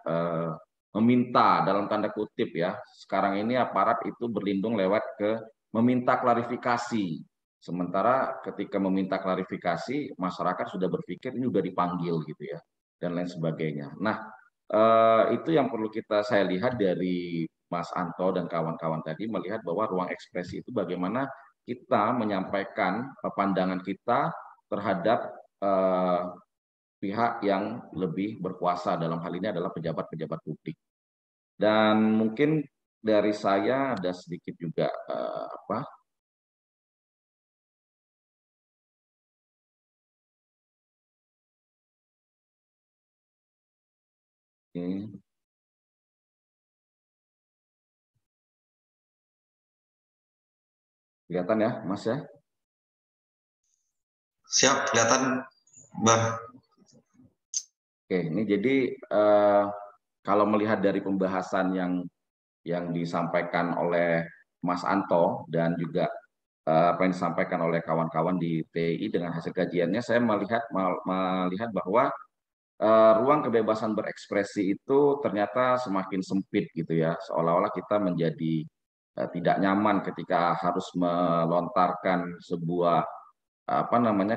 meminta dalam tanda kutip ya. Sekarang ini aparat itu berlindung lewat ke meminta klarifikasi. Sementara ketika meminta klarifikasi, masyarakat sudah berpikir ini sudah dipanggil gitu ya, dan lain sebagainya. Nah, itu yang perlu saya lihat dari Mas Anto dan kawan-kawan tadi, melihat bahwa ruang ekspresi itu bagaimana kita menyampaikan pandangan kita terhadap pihak yang lebih berkuasa, dalam hal ini adalah pejabat-pejabat publik. Dan mungkin dari saya ada sedikit juga kelihatan ya, Mas ya? Siap, kelihatan, Bang. Oke, ini jadi kalau melihat dari pembahasan yang disampaikan oleh Mas Anto dan juga apa yang disampaikan oleh kawan-kawan di TI dengan hasil kajiannya, saya melihat bahwa ruang kebebasan berekspresi itu ternyata semakin sempit gitu ya, seolah-olah kita menjadi tidak nyaman ketika harus melontarkan sebuah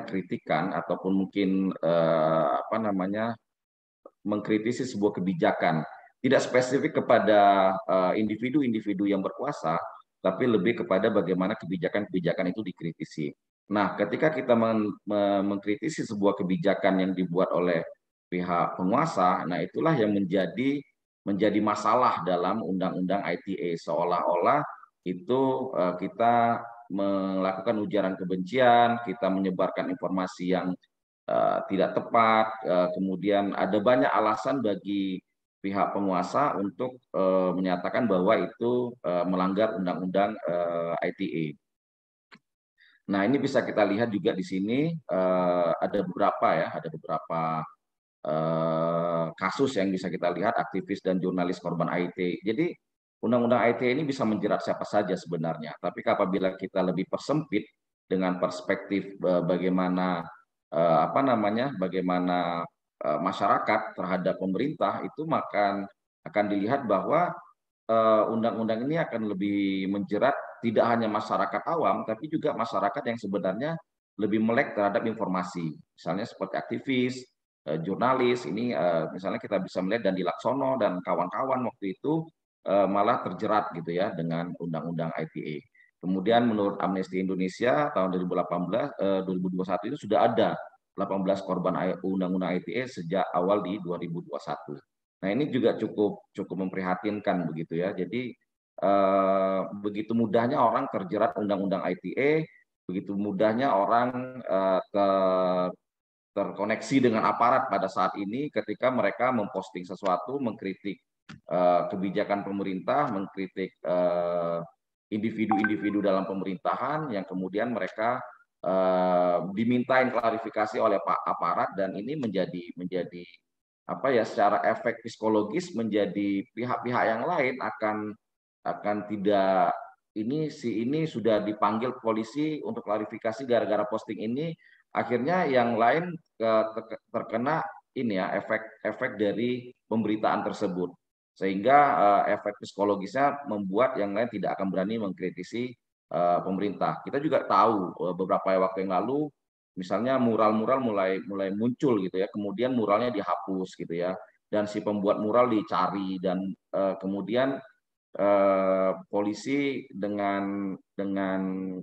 kritikan ataupun mungkin mengkritisi sebuah kebijakan, tidak spesifik kepada individu-individu yang berkuasa, tapi lebih kepada bagaimana kebijakan-kebijakan itu dikritisi. Nah, ketika kita mengkritisi sebuah kebijakan yang dibuat oleh pihak penguasa, nah itulah yang menjadi masalah dalam undang-undang ITE, seolah-olah itu kita melakukan ujaran kebencian, kita menyebarkan informasi yang tidak tepat, kemudian ada banyak alasan bagi pihak penguasa untuk menyatakan bahwa itu melanggar undang-undang ITE. Nah, ini bisa kita lihat juga di sini ada beberapa kasus yang bisa kita lihat, aktivis dan jurnalis korban ITE. Jadi undang-undang ITE ini bisa menjerat siapa saja sebenarnya, tapi apabila kita lebih persempit dengan perspektif bagaimana masyarakat terhadap pemerintah, itu akan dilihat bahwa undang-undang ini akan lebih menjerat tidak hanya masyarakat awam, tapi juga masyarakat yang sebenarnya lebih melek terhadap informasi. Misalnya seperti aktivis, jurnalis, ini misalnya kita bisa melihat Dandi Laksono dan kawan-kawan waktu itu malah terjerat gitu ya dengan undang-undang ITE. Kemudian menurut Amnesty Indonesia tahun 2021 itu sudah ada 18 korban undang-undang ITE sejak awal di 2021. Nah, ini juga cukup memprihatinkan begitu ya. Jadi begitu mudahnya orang terjerat undang-undang ITE, begitu mudahnya orang terkoneksi dengan aparat pada saat ini ketika mereka memposting sesuatu, mengkritik kebijakan pemerintah, mengkritik individu-individu dalam pemerintahan yang kemudian mereka dimintain klarifikasi oleh aparat, dan ini menjadi secara efek psikologis menjadi pihak-pihak yang lain akan tidak, ini sudah dipanggil polisi untuk klarifikasi gara-gara posting ini, akhirnya yang lain terkena ini ya efek dari pemberitaan tersebut, sehingga efek psikologisnya membuat yang lain tidak akan berani mengkritisi pemerintah. Kita juga tahu beberapa waktu yang lalu misalnya mural-mural mulai muncul gitu ya, kemudian muralnya dihapus gitu ya, dan si pembuat mural dicari, dan kemudian polisi dengan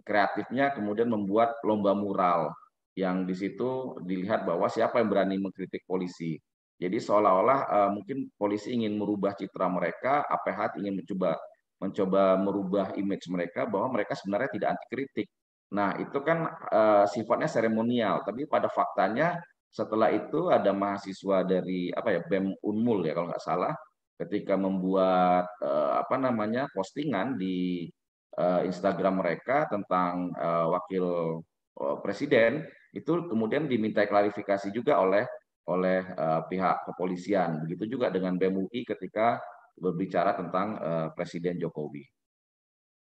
kreatifnya kemudian membuat lomba mural yang di situ dilihat bahwa siapa yang berani mengkritik polisi. Jadi seolah-olah mungkin polisi ingin merubah citra mereka, APH ingin mencoba merubah image mereka bahwa mereka sebenarnya tidak anti kritik. Nah, itu kan sifatnya seremonial, tapi pada faktanya setelah itu ada mahasiswa dari BEM Unmul ya kalau nggak salah, ketika membuat postingan di Instagram mereka tentang wakil presiden, itu kemudian diminta klarifikasi juga oleh pihak kepolisian. Begitu juga dengan BEM UI ketika berbicara tentang Presiden Jokowi.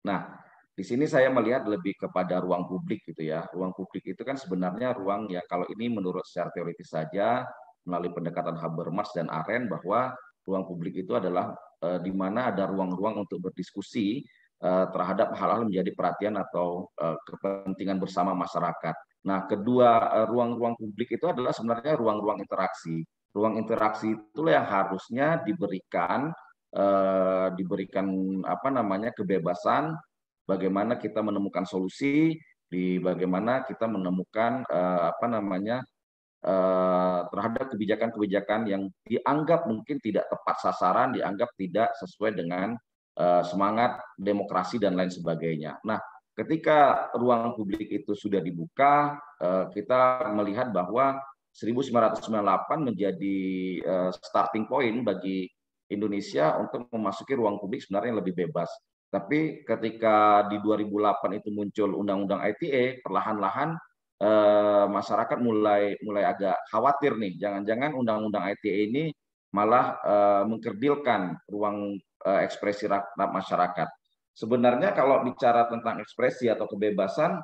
Nah, di sini saya melihat lebih kepada ruang publik gitu ya. Ruang publik itu kan sebenarnya ruang ya, kalau ini menurut secara teoritis saja melalui pendekatan Habermas dan Arendt, bahwa ruang publik itu adalah di mana ada ruang-ruang untuk berdiskusi terhadap hal-hal menjadi perhatian atau kepentingan bersama masyarakat. Nah, kedua ruang-ruang publik itu adalah sebenarnya ruang-ruang interaksi. Ruang interaksi itulah yang harusnya diberikan kebebasan bagaimana kita menemukan solusi, di bagaimana kita menemukan terhadap kebijakan-kebijakan yang dianggap mungkin tidak tepat sasaran, dianggap tidak sesuai dengan semangat demokrasi dan lain sebagainya. Nah, ketika ruang publik itu sudah dibuka, kita melihat bahwa 1998 menjadi starting point bagi Indonesia untuk memasuki ruang publik sebenarnya lebih bebas. Tapi ketika di 2008 itu muncul Undang-Undang ITE, perlahan-lahan masyarakat mulai agak khawatir nih, jangan-jangan Undang-Undang ITE ini malah mengkerdilkan ruang ekspresi rakyat masyarakat. Sebenarnya kalau bicara tentang ekspresi atau kebebasan,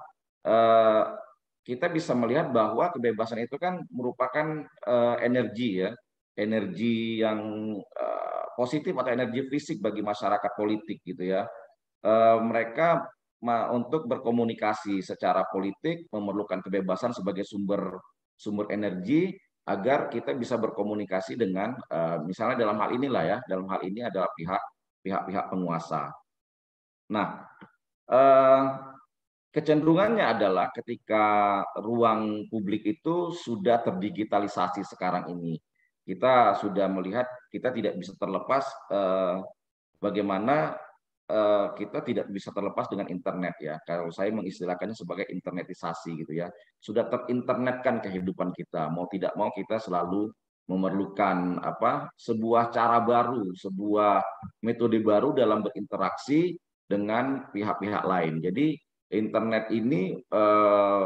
kita bisa melihat bahwa kebebasan itu kan merupakan energi ya, energi yang positif atau energi fisik bagi masyarakat politik gitu ya. Mereka untuk berkomunikasi secara politik memerlukan kebebasan sebagai sumber energi agar kita bisa berkomunikasi dengan misalnya dalam hal inilah ya, dalam hal ini adalah pihak penguasa. Nah, kecenderungannya adalah ketika ruang publik itu sudah terdigitalisasi sekarang ini, kita sudah melihat kita tidak bisa terlepas bagaimana kita tidak bisa terlepas dengan internet ya. Kalau saya mengistilahkannya sebagai internetisasi gitu ya. Sudah terinternetkan kehidupan kita. Mau tidak mau kita selalu memerlukan sebuah cara baru, sebuah metode baru dalam berinteraksi dengan pihak-pihak lain. Jadi internet ini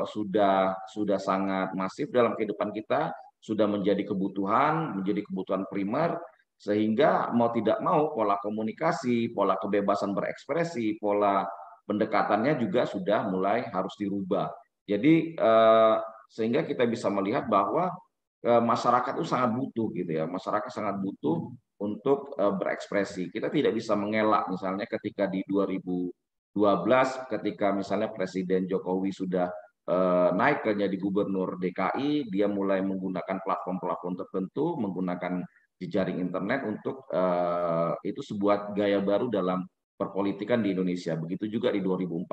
sudah sangat masif dalam kehidupan kita, sudah menjadi kebutuhan primer, sehingga mau tidak mau pola komunikasi, pola kebebasan berekspresi, pola pendekatannya juga sudah mulai harus dirubah. Jadi sehingga kita bisa melihat bahwa masyarakat itu sangat butuh gitu ya, masyarakat sangat butuh untuk berekspresi. Kita tidak bisa mengelak misalnya ketika di 2012 ketika misalnya Presiden Jokowi sudah naik ke jadi gubernur DKI, dia mulai menggunakan platform-platform tertentu, menggunakan jejaring internet untuk itu sebuah gaya baru dalam perpolitikan di Indonesia. Begitu juga di 2014,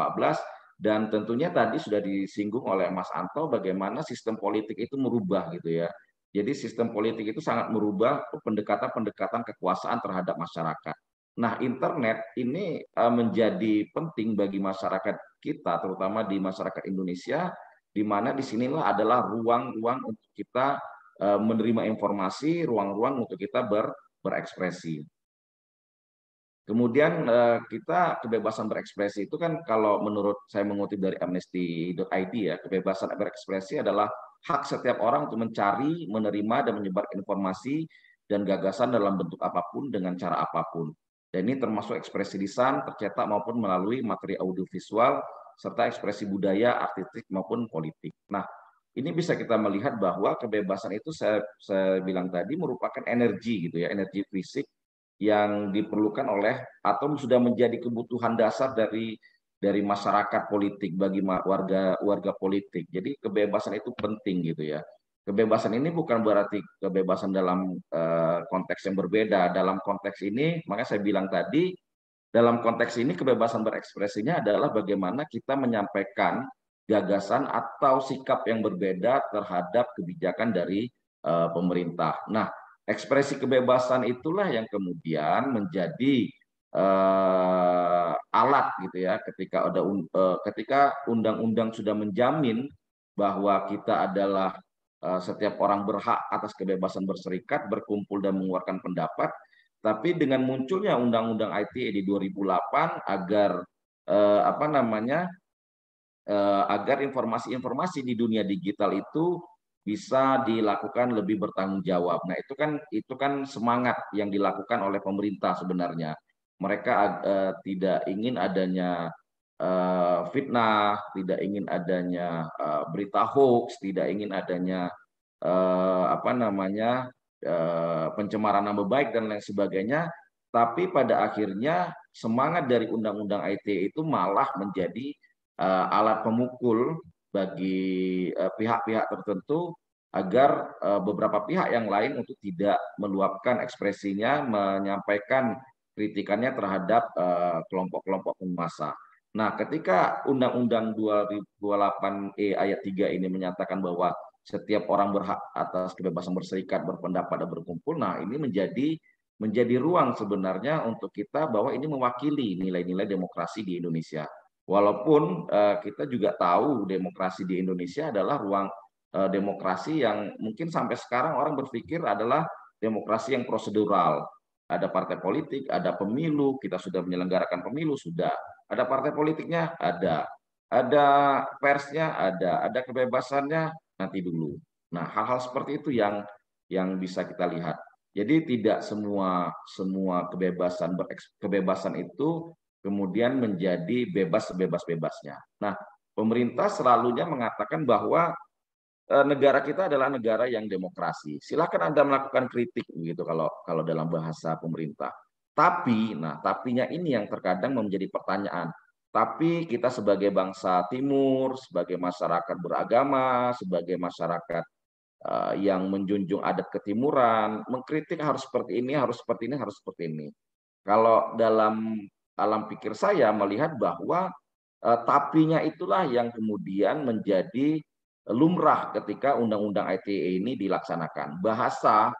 dan tentunya tadi sudah disinggung oleh Mas Anto bagaimana sistem politik itu merubah gitu ya. Jadi sistem politik itu sangat merubah pendekatan kekuasaan terhadap masyarakat. Nah, internet ini menjadi penting bagi masyarakat kita, terutama di masyarakat Indonesia, di mana disinilah adalah ruang-ruang untuk kita menerima informasi, ruang-ruang untuk kita berekspresi. Kemudian kita kebebasan berekspresi itu kan kalau menurut saya mengutip dari amnesty.id ya, kebebasan berekspresi adalah hak setiap orang untuk mencari, menerima, dan menyebar informasi dan gagasan dalam bentuk apapun dengan cara apapun. Dan ini termasuk ekspresi lisan, tercetak maupun melalui materi audiovisual, serta ekspresi budaya, artistik maupun politik. Nah, ini bisa kita melihat bahwa kebebasan itu saya bilang tadi merupakan energi gitu ya, energi fisik yang diperlukan oleh atau sudah menjadi kebutuhan dasar dari masyarakat politik bagi warga politik. Jadi kebebasan itu penting gitu ya. Kebebasan ini bukan berarti kebebasan dalam konteks yang berbeda. Dalam konteks ini, makanya saya bilang tadi, dalam konteks ini kebebasan berekspresinya adalah bagaimana kita menyampaikan gagasan atau sikap yang berbeda terhadap kebijakan dari pemerintah. Nah, ekspresi kebebasan itulah yang kemudian menjadi alat gitu ya ketika undang-undang sudah menjamin bahwa kita adalah setiap orang berhak atas kebebasan berserikat, berkumpul dan mengeluarkan pendapat. Tapi dengan munculnya Undang-Undang ITE di 2008 agar agar informasi-informasi di dunia digital itu bisa dilakukan lebih bertanggung jawab. Nah, itu kan semangat yang dilakukan oleh pemerintah sebenarnya. Mereka tidak ingin adanya fitnah, tidak ingin adanya berita hoax, tidak ingin adanya pencemaran nama baik dan lain sebagainya. Tapi pada akhirnya semangat dari Undang-Undang ITE itu malah menjadi alat pemukul bagi pihak-pihak tertentu agar beberapa pihak yang lain untuk tidak meluapkan ekspresinya, menyampaikan kritikannya terhadap kelompok-kelompok penguasa. Nah, ketika Undang-Undang 2028 ayat 3 ini menyatakan bahwa setiap orang berhak atas kebebasan berserikat, berpendapat, dan berkumpul, nah ini menjadi ruang sebenarnya untuk kita bahwa ini mewakili nilai-nilai demokrasi di Indonesia. Walaupun kita juga tahu demokrasi di Indonesia adalah ruang demokrasi yang mungkin sampai sekarang orang berpikir adalah demokrasi yang prosedural. Ada partai politik, ada pemilu, kita sudah menyelenggarakan pemilu, sudah. Ada partai politiknya, ada persnya, ada kebebasannya, nanti dulu. Nah, hal-hal seperti itu yang bisa kita lihat. Jadi tidak semua kebebasan itu kemudian menjadi bebas sebebas-bebasnya. Nah, pemerintah selalunya mengatakan bahwa negara kita adalah negara yang demokrasi. Silakan Anda melakukan kritik begitu kalau dalam bahasa pemerintah. Tapinya ini yang terkadang menjadi pertanyaan. Tapi kita sebagai bangsa Timur, sebagai masyarakat beragama, sebagai masyarakat yang menjunjung adat ketimuran, mengkritik harus seperti ini, harus seperti ini, harus seperti ini. Kalau dalam alam pikir saya melihat bahwa tapinya itulah yang kemudian menjadi lumrah ketika Undang-Undang ITE ini dilaksanakan. Bahasa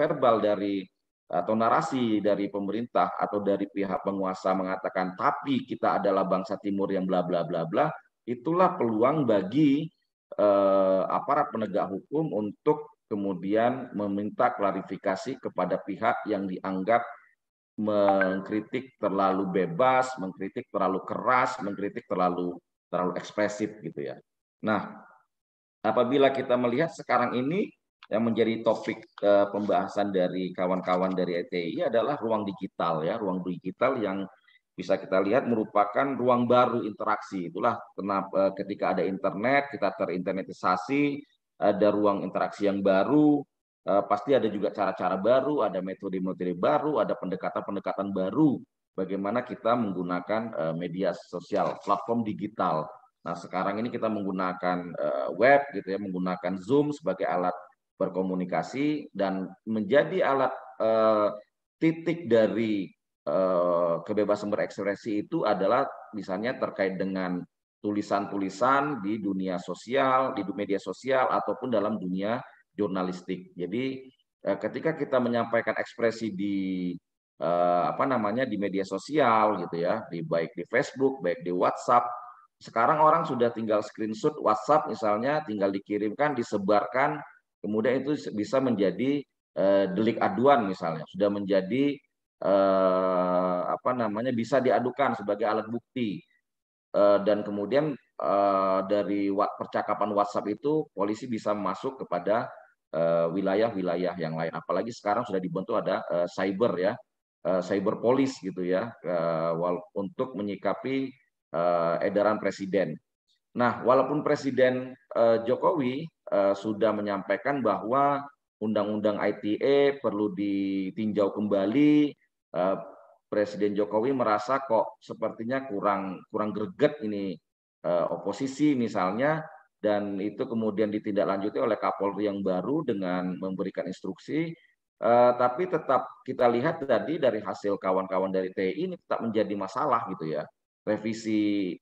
verbal dari atau narasi dari pemerintah atau dari pihak penguasa mengatakan tapi kita adalah bangsa Timur yang bla bla bla bla, itulah peluang bagi aparat penegak hukum untuk kemudian meminta klarifikasi kepada pihak yang dianggap mengkritik terlalu bebas, mengkritik terlalu keras, mengkritik terlalu ekspresif gitu ya. Nah, apabila kita melihat sekarang ini yang menjadi topik pembahasan dari kawan-kawan dari ITI adalah ruang digital ya, ruang digital yang bisa kita lihat merupakan ruang baru interaksi. Itulah kenapa ketika ada internet, kita terinternetisasi, ada ruang interaksi yang baru, pasti ada juga cara-cara baru, ada metode-metode baru, ada pendekatan-pendekatan baru bagaimana kita menggunakan media sosial, platform digital. Nah, sekarang ini kita menggunakan web gitu ya, menggunakan Zoom sebagai alat berkomunikasi dan menjadi alat titik dari kebebasan berekspresi itu adalah misalnya terkait dengan tulisan-tulisan di dunia sosial, di media sosial ataupun dalam dunia jurnalistik. Jadi ketika kita menyampaikan ekspresi di di media sosial gitu ya, baik di Facebook, baik di WhatsApp. Sekarang orang sudah tinggal screenshot WhatsApp misalnya, tinggal dikirimkan, disebarkan, kemudian itu bisa menjadi delik aduan misalnya, sudah menjadi bisa diadukan sebagai alat bukti. Dan kemudian dari percakapan WhatsApp itu polisi bisa masuk kepada wilayah-wilayah yang lain. Apalagi sekarang sudah dibentuk ada cyber ya, cyber police gitu ya, untuk menyikapi edaran presiden. Nah, walaupun Presiden Jokowi sudah menyampaikan bahwa Undang-Undang ITE perlu ditinjau kembali, Presiden Jokowi merasa kok sepertinya kurang greget ini oposisi misalnya, dan itu kemudian ditindaklanjuti oleh Kapolri yang baru dengan memberikan instruksi. Tapi tetap kita lihat tadi dari hasil kawan-kawan dari TNI ini tetap menjadi masalah gitu ya. Revisi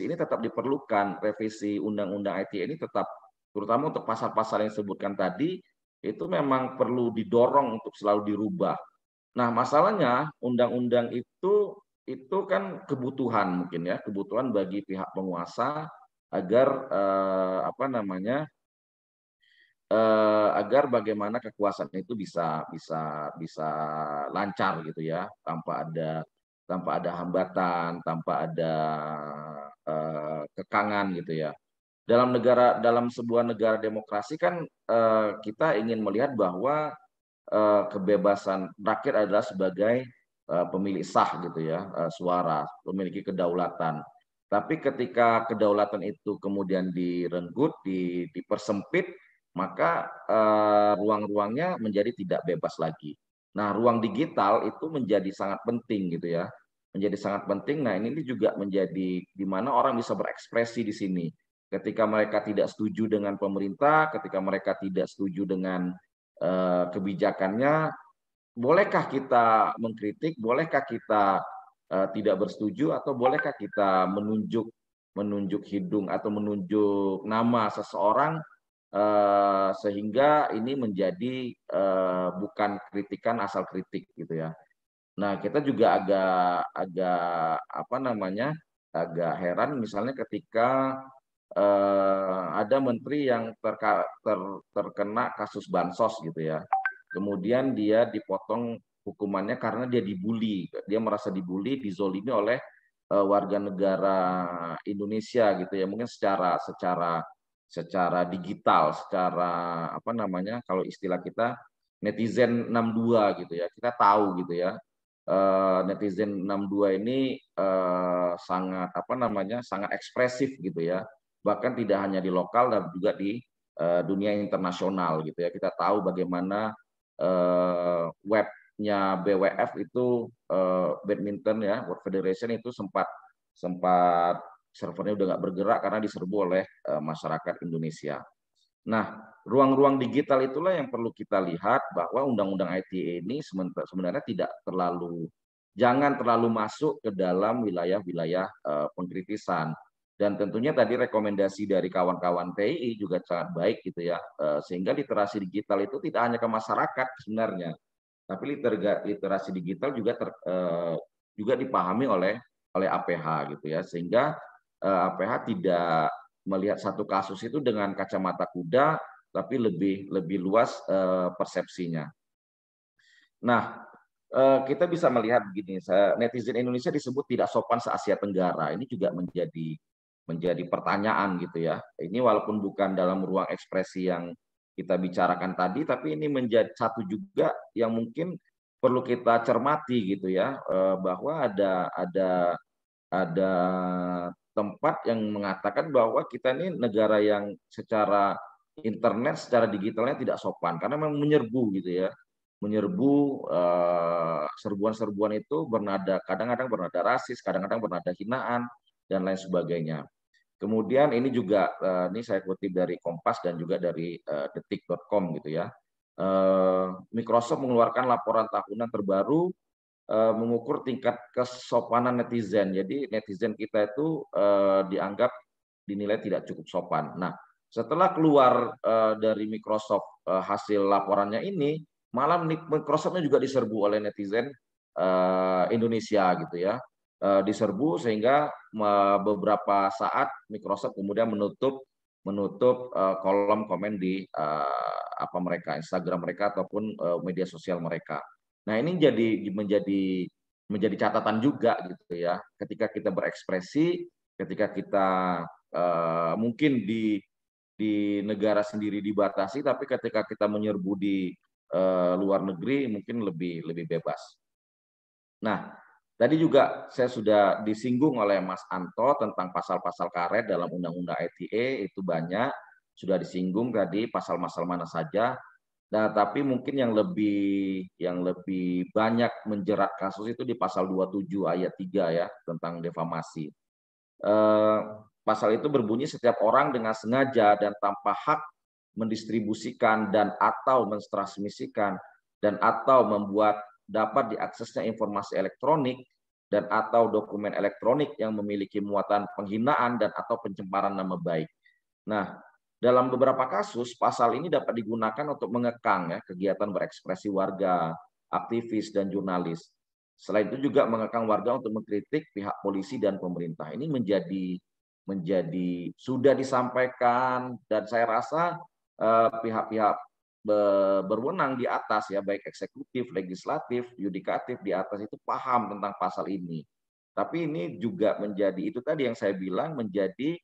ini tetap diperlukan. Revisi Undang-Undang ITE ini tetap, terutama untuk pasal-pasal yang disebutkan tadi, itu memang perlu didorong untuk selalu dirubah. Nah, masalahnya undang-undang itu kan kebutuhan mungkin ya, kebutuhan bagi pihak penguasa agar agar bagaimana kekuasaan itu bisa lancar gitu ya, tanpa ada hambatan, tanpa ada kekangan gitu ya. Dalam sebuah negara demokrasi kan kita ingin melihat bahwa kebebasan rakyat adalah sebagai pemilik sah gitu ya, suara, memiliki kedaulatan. Tapi ketika kedaulatan itu kemudian direnggut, dipersempit, maka ruang-ruangnya menjadi tidak bebas lagi. Nah, ruang digital itu menjadi sangat penting gitu ya, menjadi sangat penting. Nah, ini juga menjadi di mana orang bisa berekspresi di sini. Ketika mereka tidak setuju dengan pemerintah, ketika mereka tidak setuju dengan kebijakannya, bolehkah kita mengkritik, bolehkah kita tidak bersetuju, atau bolehkah kita menunjuk hidung atau menunjuk nama seseorang sehingga ini menjadi bukan kritikan asal kritik gitu ya. Nah, kita juga agak heran misalnya ketika ada menteri yang terkena kasus bansos gitu ya. Kemudian dia dipotong hukumannya karena dia dibully. Dia merasa dibully, dizolimi oleh warga negara Indonesia gitu ya. Mungkin secara digital, kalau istilah kita netizen 62 gitu ya. Kita tahu gitu ya. Netizen 62 ini sangat ekspresif gitu ya. Bahkan tidak hanya di lokal dan juga di dunia internasional gitu ya. Kita tahu bagaimana webnya BWF itu badminton ya, World Federation itu sempat servernya udah nggak bergerak karena diserbu oleh masyarakat Indonesia. Nah, ruang-ruang digital itulah yang perlu kita lihat bahwa Undang-Undang ITE ini sebenarnya jangan terlalu masuk ke dalam wilayah-wilayah pengkritisan. Dan tentunya tadi rekomendasi dari kawan-kawan TI juga sangat baik gitu ya, sehingga literasi digital itu tidak hanya ke masyarakat sebenarnya, tapi literasi digital juga dipahami oleh APH gitu ya, sehingga APH tidak melihat satu kasus itu dengan kacamata kuda, tapi lebih luas persepsinya. Nah, kita bisa melihat begini, netizen Indonesia disebut tidak sopan se-Asia Tenggara. Ini juga menjadi pertanyaan gitu ya. Ini walaupun bukan dalam ruang ekspresi yang kita bicarakan tadi, tapi ini menjadi satu juga yang mungkin perlu kita cermati gitu ya, bahwa ada tempat yang mengatakan bahwa kita ini negara yang secara internet, secara digitalnya tidak sopan karena memang menyerbu gitu ya, menyerbu serbuan-serbuan itu kadang-kadang bernada rasis, kadang-kadang bernada hinaan dan lain sebagainya. Kemudian ini juga, ini saya kutip dari Kompas dan juga dari detik.com gitu ya. Microsoft mengeluarkan laporan tahunan terbaru mengukur tingkat kesopanan netizen. Jadi netizen kita itu dinilai tidak cukup sopan. Nah, setelah keluar dari Microsoft hasil laporannya ini, malah Microsoft-nya juga diserbu oleh netizen Indonesia gitu ya. Diserbu sehingga beberapa saat Microsoft kemudian menutup kolom komen di Instagram mereka ataupun media sosial mereka. Nah, ini menjadi catatan juga gitu ya. Ketika kita berekspresi, ketika kita mungkin di negara sendiri dibatasi, tapi ketika kita menyerbu di luar negeri mungkin lebih bebas. Nah, Tadi juga saya sudah disinggung oleh Mas Anto tentang pasal-pasal karet dalam Undang-Undang ITE, itu banyak, sudah disinggung tadi pasal-pasal mana saja. Nah, tapi mungkin yang lebih banyak menjerat kasus itu di pasal 27 ayat 3 ya, tentang defamasi. Pasal itu berbunyi setiap orang dengan sengaja dan tanpa hak mendistribusikan dan atau mentransmisikan dan atau membuat dapat diaksesnya informasi elektronik dan atau dokumen elektronik yang memiliki muatan penghinaan dan atau pencemaran nama baik. Nah, dalam beberapa kasus pasal ini dapat digunakan untuk mengekang ya kegiatan berekspresi warga, aktivis dan jurnalis. Selain itu juga mengekang warga untuk mengkritik pihak polisi dan pemerintah. Ini menjadi sudah disampaikan dan saya rasa pihak-pihak berwenang di atas ya, baik eksekutif, legislatif, yudikatif di atas itu paham tentang pasal ini. Tapi ini juga menjadi itu tadi yang saya bilang menjadi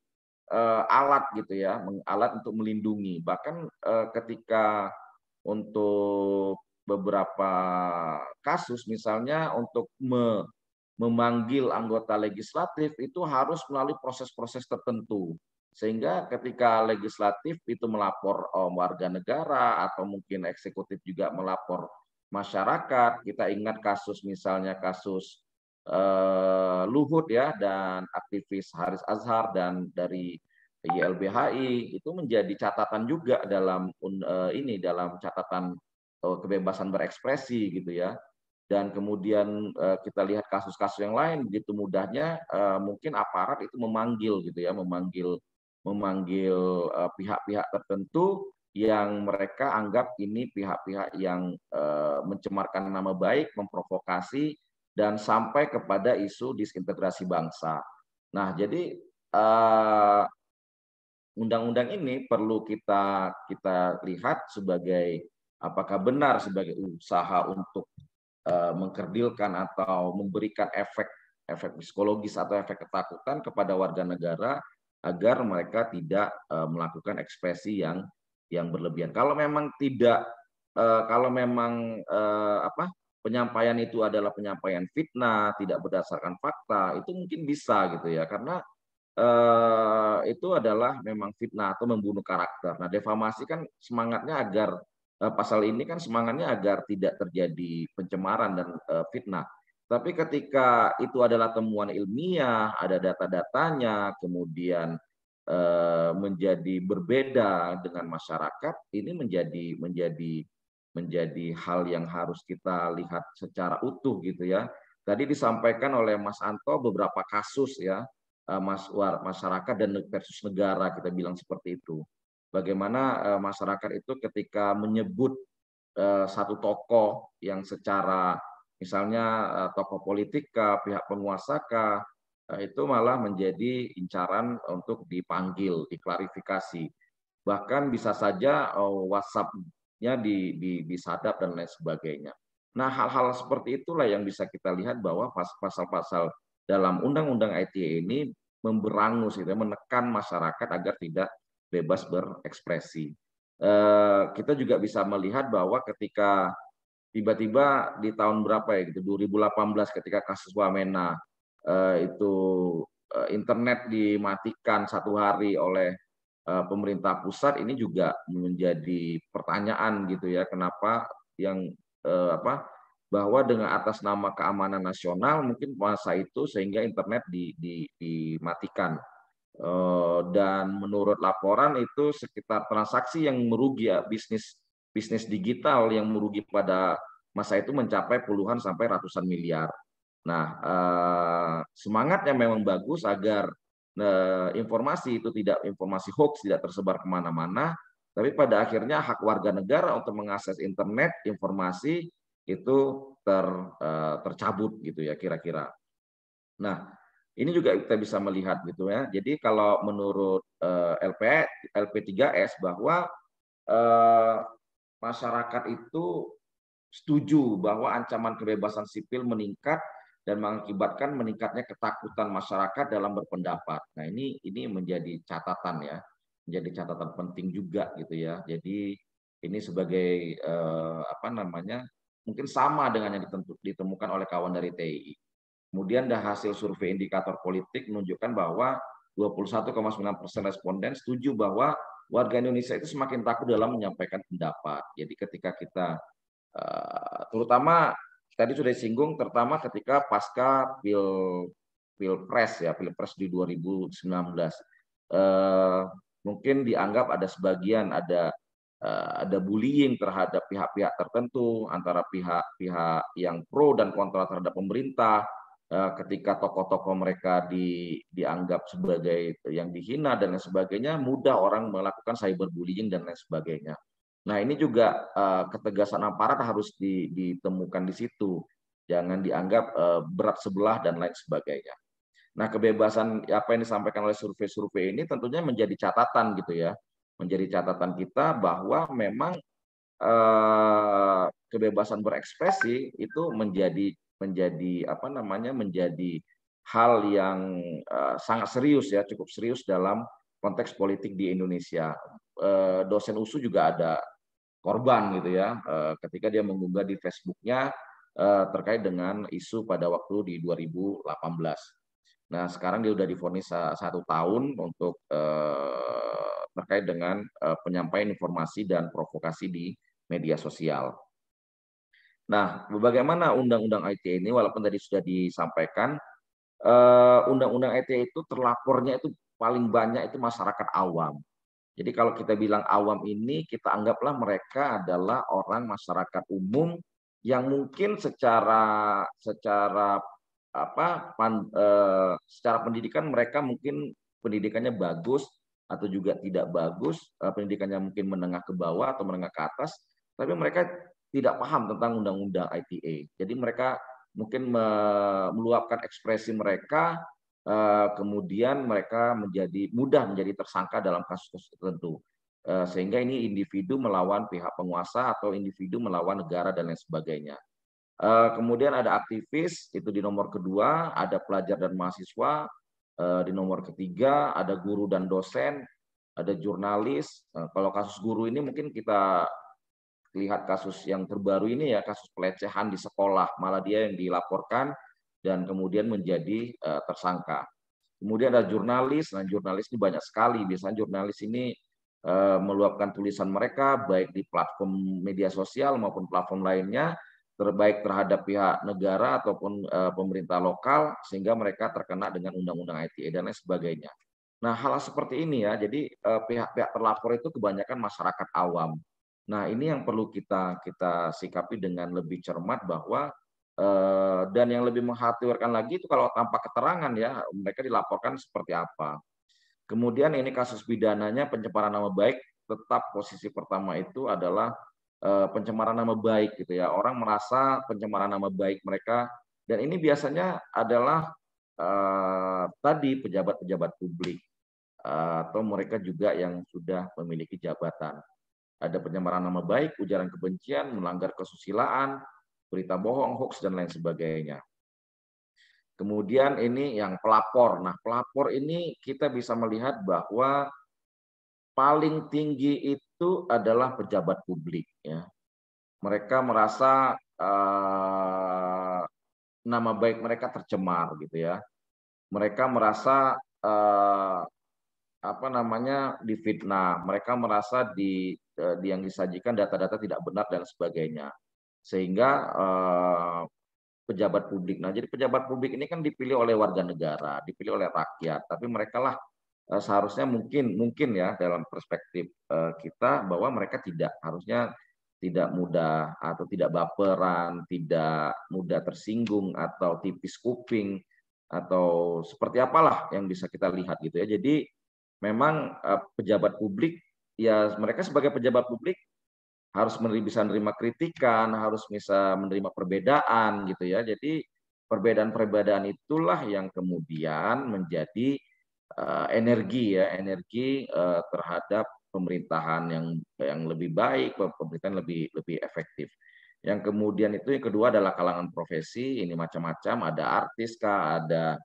alat gitu ya, alat untuk melindungi. Bahkan ketika untuk beberapa kasus misalnya untuk memanggil anggota legislatif itu harus melalui proses-proses tertentu. Sehingga ketika legislatif itu melapor warga negara atau mungkin eksekutif juga melapor masyarakat, kita ingat kasus misalnya kasus Luhut ya dan aktivis Haris Azhar dan dari YLBHI itu menjadi catatan juga dalam dalam catatan kebebasan berekspresi gitu ya. Dan kemudian kita lihat kasus-kasus yang lain begitu mudahnya mungkin aparat itu memanggil gitu ya, memanggil pihak-pihak tertentu yang mereka anggap ini pihak-pihak yang mencemarkan nama baik, memprovokasi dan sampai kepada isu disintegrasi bangsa. Nah, jadi undang-undang ini perlu kita lihat sebagai apakah benar sebagai usaha untuk mengkerdilkan atau memberikan efek psikologis atau efek ketakutan kepada warga negara agar mereka tidak melakukan ekspresi yang berlebihan. Kalau memang penyampaian itu adalah penyampaian fitnah, tidak berdasarkan fakta, itu mungkin bisa gitu ya, karena itu adalah memang fitnah atau membunuh karakter. Nah, defamasi kan semangatnya agar pasal ini kan semangatnya agar tidak terjadi pencemaran dan fitnah. Tapi ketika itu adalah temuan ilmiah, ada data-datanya, kemudian menjadi berbeda dengan masyarakat, ini menjadi hal yang harus kita lihat secara utuh gitu ya. Tadi disampaikan oleh Mas Anto beberapa kasus ya, masyarakat dan versus negara, kita bilang seperti itu. Bagaimana masyarakat itu ketika menyebut satu tokoh yang secara misalnya tokoh politik pihak penguasa itu malah menjadi incaran untuk dipanggil, diklarifikasi. Bahkan bisa saja WhatsApp-nya disadap dan lain sebagainya. Nah, hal-hal seperti itulah yang bisa kita lihat bahwa pasal-pasal dalam Undang-Undang ITE ini memberangus, menekan masyarakat agar tidak bebas berekspresi. Kita juga bisa melihat bahwa ketika tiba-tiba di tahun berapa ya gitu 2018 ketika kasus Wamena itu internet dimatikan 1 hari oleh pemerintah pusat, ini juga menjadi pertanyaan gitu ya, kenapa yang bahwa dengan atas nama keamanan nasional mungkin masa itu sehingga internet dimatikan. Dan menurut laporan itu sekitar transaksi yang merugi ya, bisnis digital yang merugi pada masa itu mencapai puluhan sampai ratusan miliar. Nah, semangatnya memang bagus agar informasi itu informasi hoax tidak tersebar kemana-mana, tapi pada akhirnya hak warga negara untuk mengakses internet, informasi itu tercabut gitu ya kira-kira. Nah, ini juga kita bisa melihat gitu ya. Jadi kalau menurut LP3S bahwa masyarakat itu setuju bahwa ancaman kebebasan sipil meningkat dan mengakibatkan meningkatnya ketakutan masyarakat dalam berpendapat. Nah, ini menjadi catatan ya, menjadi catatan penting juga gitu ya. Jadi ini sebagai mungkin sama dengan yang ditemukan oleh kawan dari TII. Kemudian ada hasil survei indikator politik menunjukkan bahwa 21,9% responden setuju bahwa warga Indonesia itu semakin takut dalam menyampaikan pendapat. Jadi ketika kita, terutama tadi sudah disinggung, terutama ketika pasca pilpres di 2019, mungkin dianggap ada sebagian ada bullying terhadap pihak-pihak tertentu antara pihak-pihak yang pro dan kontra terhadap pemerintah. Ketika tokoh-tokoh mereka dianggap sebagai yang dihina dan lain sebagainya, mudah orang melakukan cyberbullying dan lain sebagainya. Nah, ini juga ketegasan aparat harus ditemukan di situ. Jangan dianggap berat sebelah dan lain sebagainya. Nah, kebebasan apa yang disampaikan oleh survei-survei ini tentunya menjadi catatan gitu ya. Menjadi catatan kita bahwa memang kebebasan berekspresi itu menjadi hal yang sangat serius ya, cukup serius dalam konteks politik di Indonesia. Dosen USU juga ada korban gitu ya, ketika dia mengunggah di Facebooknya terkait dengan isu pada waktu di 2018. Nah, sekarang dia sudah divonis 1 tahun untuk terkait dengan penyampaian informasi dan provokasi di media sosial. Nah, bagaimana Undang-Undang ITE ini, walaupun tadi sudah disampaikan, Undang-Undang ITE itu terlapornya itu paling banyak itu masyarakat awam. Jadi kalau kita bilang awam ini, kita anggaplah mereka adalah orang masyarakat umum yang mungkin secara pendidikan mereka mungkin pendidikannya bagus atau juga tidak bagus, pendidikannya mungkin menengah ke bawah atau menengah ke atas, tapi mereka tidak paham tentang Undang-Undang ITE. Jadi mereka mungkin meluapkan ekspresi mereka, kemudian mereka mudah menjadi tersangka dalam kasus tertentu. Sehingga ini individu melawan pihak penguasa atau individu melawan negara dan lain sebagainya. Kemudian ada aktivis, itu di nomor kedua, ada pelajar dan mahasiswa, di nomor ketiga, ada guru dan dosen, ada jurnalis. Kalau kasus guru ini mungkin kita lihat kasus yang terbaru ini ya, kasus pelecehan di sekolah, malah dia yang dilaporkan dan kemudian menjadi tersangka. Kemudian ada jurnalis, nah jurnalis ini banyak sekali, biasanya jurnalis ini meluapkan tulisan mereka baik di platform media sosial maupun platform lainnya, terbaik terhadap pihak negara ataupun pemerintah lokal, sehingga mereka terkena dengan Undang-Undang ITE dan lain sebagainya. Nah, hal seperti ini ya, jadi pihak-pihak terlapor itu kebanyakan masyarakat awam. Nah, ini yang perlu kita sikapi dengan lebih cermat bahwa dan yang lebih mengkhawatirkan lagi itu kalau tanpa keterangan ya, mereka dilaporkan seperti apa. Kemudian ini kasus pidananya pencemaran nama baik, tetap posisi pertama itu adalah pencemaran nama baik gitu ya. Orang merasa pencemaran nama baik mereka, dan ini biasanya adalah tadi pejabat-pejabat publik atau mereka juga yang sudah memiliki jabatan. Ada pencemaran nama baik, ujaran kebencian, melanggar kesusilaan, berita bohong, hoax, dan lain sebagainya. Kemudian ini yang pelapor. Nah, pelapor ini kita bisa melihat bahwa paling tinggi itu adalah pejabat publik. Ya. Mereka merasa nama baik mereka tercemar, gitu ya. Mereka merasa difitnah. Mereka merasa yang disajikan data-data tidak benar dan sebagainya, sehingga pejabat publik. Nah, jadi pejabat publik ini kan dipilih oleh warga negara, dipilih oleh rakyat, tapi mereka lah seharusnya mungkin ya dalam perspektif kita bahwa mereka harusnya tidak mudah atau tidak baperan, tidak mudah tersinggung atau tipis kuping atau seperti apalah yang bisa kita lihat gitu ya. Jadi memang pejabat publik ya, mereka sebagai pejabat publik harus bisa menerima kritikan, harus bisa menerima perbedaan gitu ya. Jadi perbedaan-perbedaan itulah yang kemudian menjadi energi terhadap pemerintahan yang lebih baik, pemerintahan lebih efektif. Yang kemudian itu yang kedua adalah kalangan profesi, ini macam-macam, ada artis kah, ada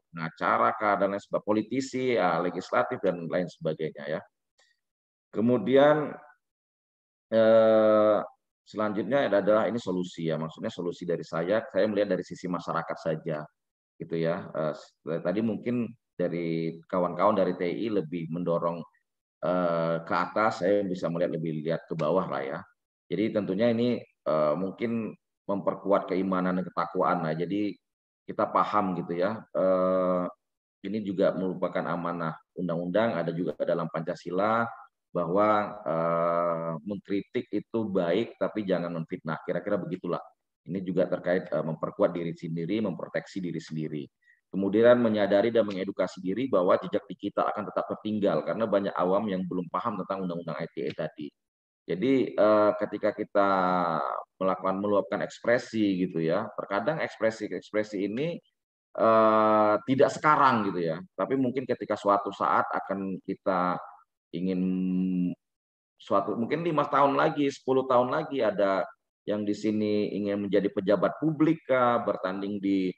pengacara kah, dan lain sebagainya, politisi, legislatif dan lain sebagainya ya. Kemudian Selanjutnya adalah ini solusi ya, maksudnya solusi dari saya melihat dari sisi masyarakat saja, gitu ya. Tadi mungkin dari kawan-kawan dari TI lebih mendorong ke atas, saya bisa melihat lebih lihat ke bawah lah ya. Jadi tentunya ini mungkin memperkuat keimanan dan ketakwaan. Nah, jadi kita paham gitu ya. Ini juga merupakan amanah undang-undang, ada juga dalam Pancasila bahwa mengkritik itu baik tapi jangan memfitnah. Kira-kira begitulah. Ini juga terkait memperkuat diri sendiri, memproteksi diri sendiri. Kemudian menyadari dan mengedukasi diri bahwa jejak digital akan tetap tertinggal karena banyak awam yang belum paham tentang undang-undang ITE tadi. Jadi ketika kita meluapkan ekspresi gitu ya, terkadang ekspresi ini tidak sekarang gitu ya, tapi mungkin ketika suatu saat akan kita ingin mungkin 5 tahun lagi, 10 tahun lagi ada yang di sini ingin menjadi pejabat publik kah, bertanding di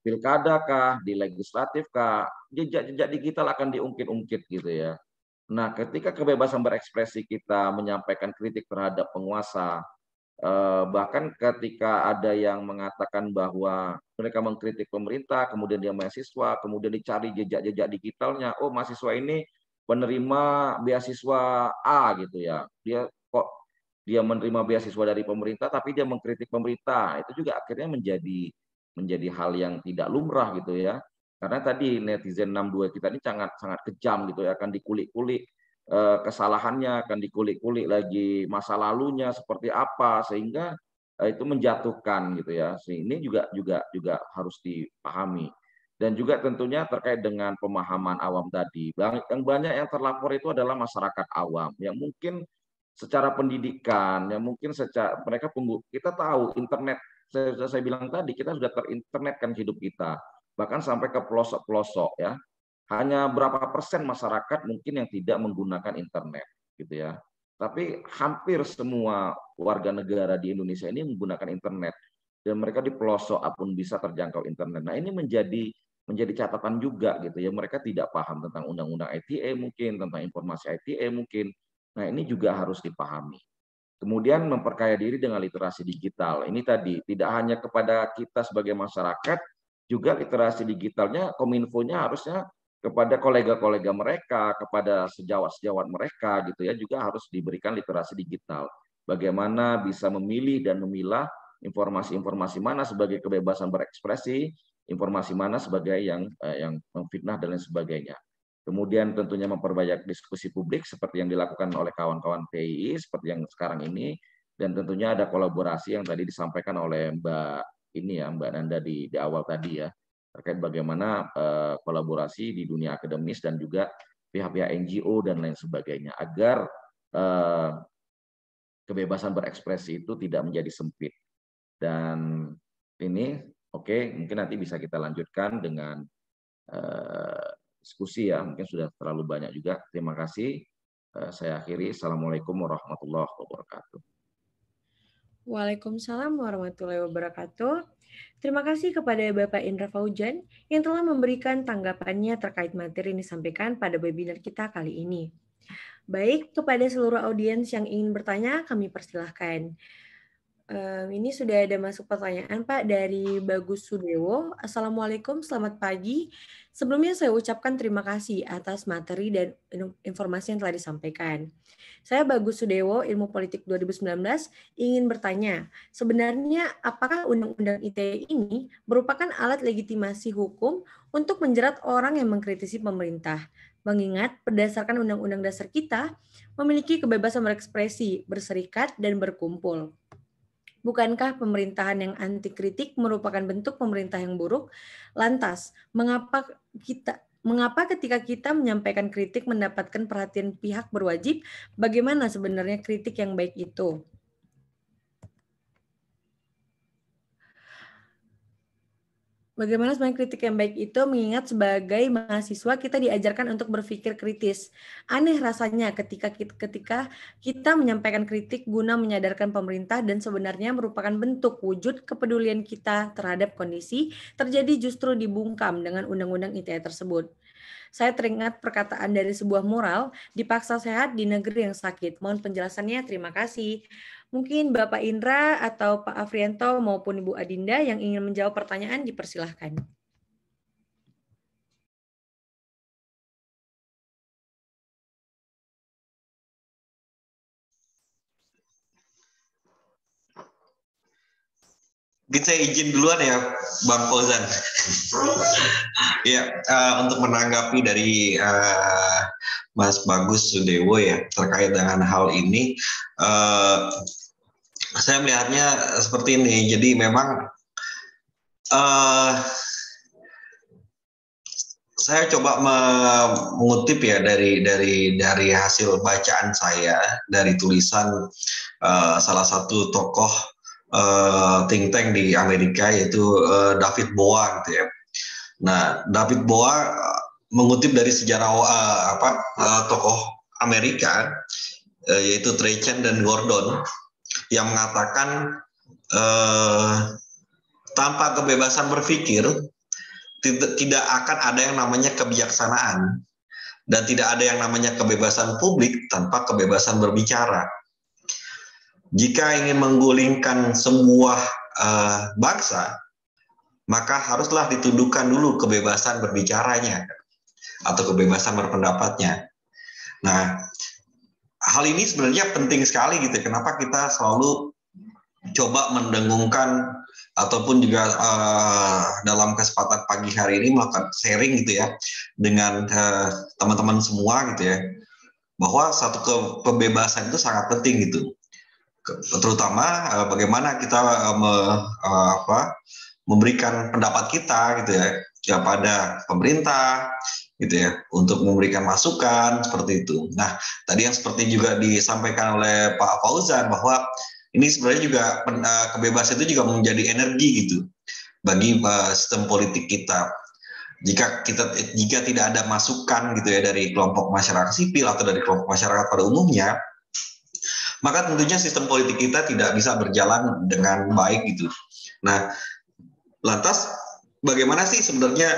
pilkada kah, di legislatif kah, jejak-jejak digital akan diungkit-ungkit gitu ya. Nah, ketika kebebasan berekspresi kita menyampaikan kritik terhadap penguasa, bahkan ketika ada yang mengatakan bahwa mereka mengkritik pemerintah, kemudian dia mahasiswa, kemudian dicari jejak-jejak digitalnya, oh mahasiswa ini penerima beasiswa A gitu ya, dia menerima beasiswa dari pemerintah, tapi dia mengkritik pemerintah, itu juga akhirnya menjadi hal yang tidak lumrah gitu ya. Karena tadi netizen 62 kita ini sangat kejam gitu ya, akan dikulik-kulik kesalahannya, akan dikulik-kulik lagi masa lalunya seperti apa, sehingga itu menjatuhkan gitu ya. Ini juga harus dipahami. Dan juga tentunya terkait dengan pemahaman awam tadi. Yang banyak yang terlapor itu adalah masyarakat awam yang mungkin secara pendidikan, yang mungkin mereka kita tahu internet, saya bilang tadi, kita sudah terinternetkan hidup kita, bahkan sampai ke pelosok-pelosok ya. Hanya berapa persen masyarakat mungkin yang tidak menggunakan internet gitu ya. Tapi hampir semua warga negara di Indonesia ini menggunakan internet dan mereka di pelosok pun bisa terjangkau internet. Nah, ini menjadi catatan juga gitu ya. Mereka tidak paham tentang undang-undang ITE mungkin, tentang informasi ITE mungkin. Nah, ini juga harus dipahami. Kemudian memperkaya diri dengan literasi digital. Ini tadi tidak hanya kepada kita sebagai masyarakat, juga literasi digitalnya Kominfo-nya harusnya kepada kolega-kolega mereka, kepada sejawat-sejawat mereka gitu ya, juga harus diberikan literasi digital. Bagaimana bisa memilih dan memilah informasi-informasi mana sebagai kebebasan berekspresi, informasi mana sebagai yang memfitnah dan lain sebagainya. Kemudian tentunya memperbanyak diskusi publik seperti yang dilakukan oleh kawan-kawan TII seperti yang sekarang ini, dan tentunya ada kolaborasi yang tadi disampaikan oleh Mbak Nanda di awal tadi ya, terkait bagaimana kolaborasi di dunia akademis dan juga pihak-pihak NGO dan lain sebagainya agar kebebasan berekspresi itu tidak menjadi sempit. Dan ini mungkin nanti bisa kita lanjutkan dengan diskusi ya, mungkin sudah terlalu banyak juga. Terima kasih. Saya akhiri. Assalamualaikum warahmatullahi wabarakatuh. Waalaikumsalam warahmatullahi wabarakatuh. Terima kasih kepada Bapak Indra Faujan yang telah memberikan tanggapannya terkait materi yang disampaikan pada webinar kita kali ini. Baik, kepada seluruh audiens yang ingin bertanya, kami persilahkan. Ini sudah ada masuk pertanyaan Pak dari Bagus Sudewo. Assalamualaikum, selamat pagi. Sebelumnya saya ucapkan terima kasih atas materi dan informasi yang telah disampaikan. Saya Bagus Sudewo, Ilmu Politik 2019, ingin bertanya, sebenarnya apakah Undang-Undang ITE ini merupakan alat legitimasi hukum untuk menjerat orang yang mengkritisi pemerintah? Mengingat berdasarkan Undang-Undang Dasar kita, memiliki kebebasan berekspresi, berserikat, dan berkumpul. Bukankah pemerintahan yang anti kritik merupakan bentuk pemerintah yang buruk? Lantas, mengapa ketika kita menyampaikan kritik mendapatkan perhatian pihak berwajib? Bagaimana sebenarnya kritik yang baik itu? Bagaimana sebenarnya kritik yang baik itu, mengingat sebagai mahasiswa kita diajarkan untuk berpikir kritis. Aneh rasanya ketika kita menyampaikan kritik guna menyadarkan pemerintah dan sebenarnya merupakan bentuk wujud kepedulian kita terhadap kondisi terjadi justru dibungkam dengan Undang-Undang ITE tersebut. Saya teringat perkataan dari sebuah mural, dipaksa sehat di negeri yang sakit. Mohon penjelasannya, terima kasih. Mungkin Bapak Indra atau Pak Afrianto maupun Ibu Adinda yang ingin menjawab pertanyaan dipersilahkan. Mungkin saya izin duluan ya, Bang Fauzan. Ya, untuk menanggapi dari Mas Bagus Sudewo ya terkait dengan hal ini, saya melihatnya seperti ini. Jadi memang saya coba mengutip ya dari hasil bacaan saya dari tulisan salah satu tokoh think tank di Amerika yaitu David Boa gitu ya. Nah, David Boa mengutip dari sejarah tokoh Amerika yaitu Trajan dan Gordon yang mengatakan tanpa kebebasan berpikir tidak akan ada yang namanya kebijaksanaan dan tidak ada yang namanya kebebasan publik tanpa kebebasan berbicara. Jika ingin menggulingkan sebuah bangsa, maka haruslah ditundukkan dulu kebebasan berbicaranya atau kebebasan berpendapatnya. Nah, hal ini sebenarnya penting sekali gitu. Kenapa kita selalu coba mendengungkan ataupun juga dalam kesempatan pagi hari ini melakukan sharing gitu ya dengan teman-teman semua gitu ya, bahwa satu kebebasan itu sangat penting gitu. Terutama bagaimana kita memberikan pendapat kita gitu ya kepada pemerintah gitu ya untuk memberikan masukan seperti itu. Nah, tadi yang seperti juga disampaikan oleh Pak Fauzan bahwa ini sebenarnya juga kebebasan itu juga menjadi energi gitu bagi sistem politik kita. Jika tidak ada masukan gitu ya dari kelompok masyarakat sipil atau dari kelompok masyarakat pada umumnya, maka tentunya sistem politik kita tidak bisa berjalan dengan baik gitu. Nah, lantas bagaimana sih sebenarnya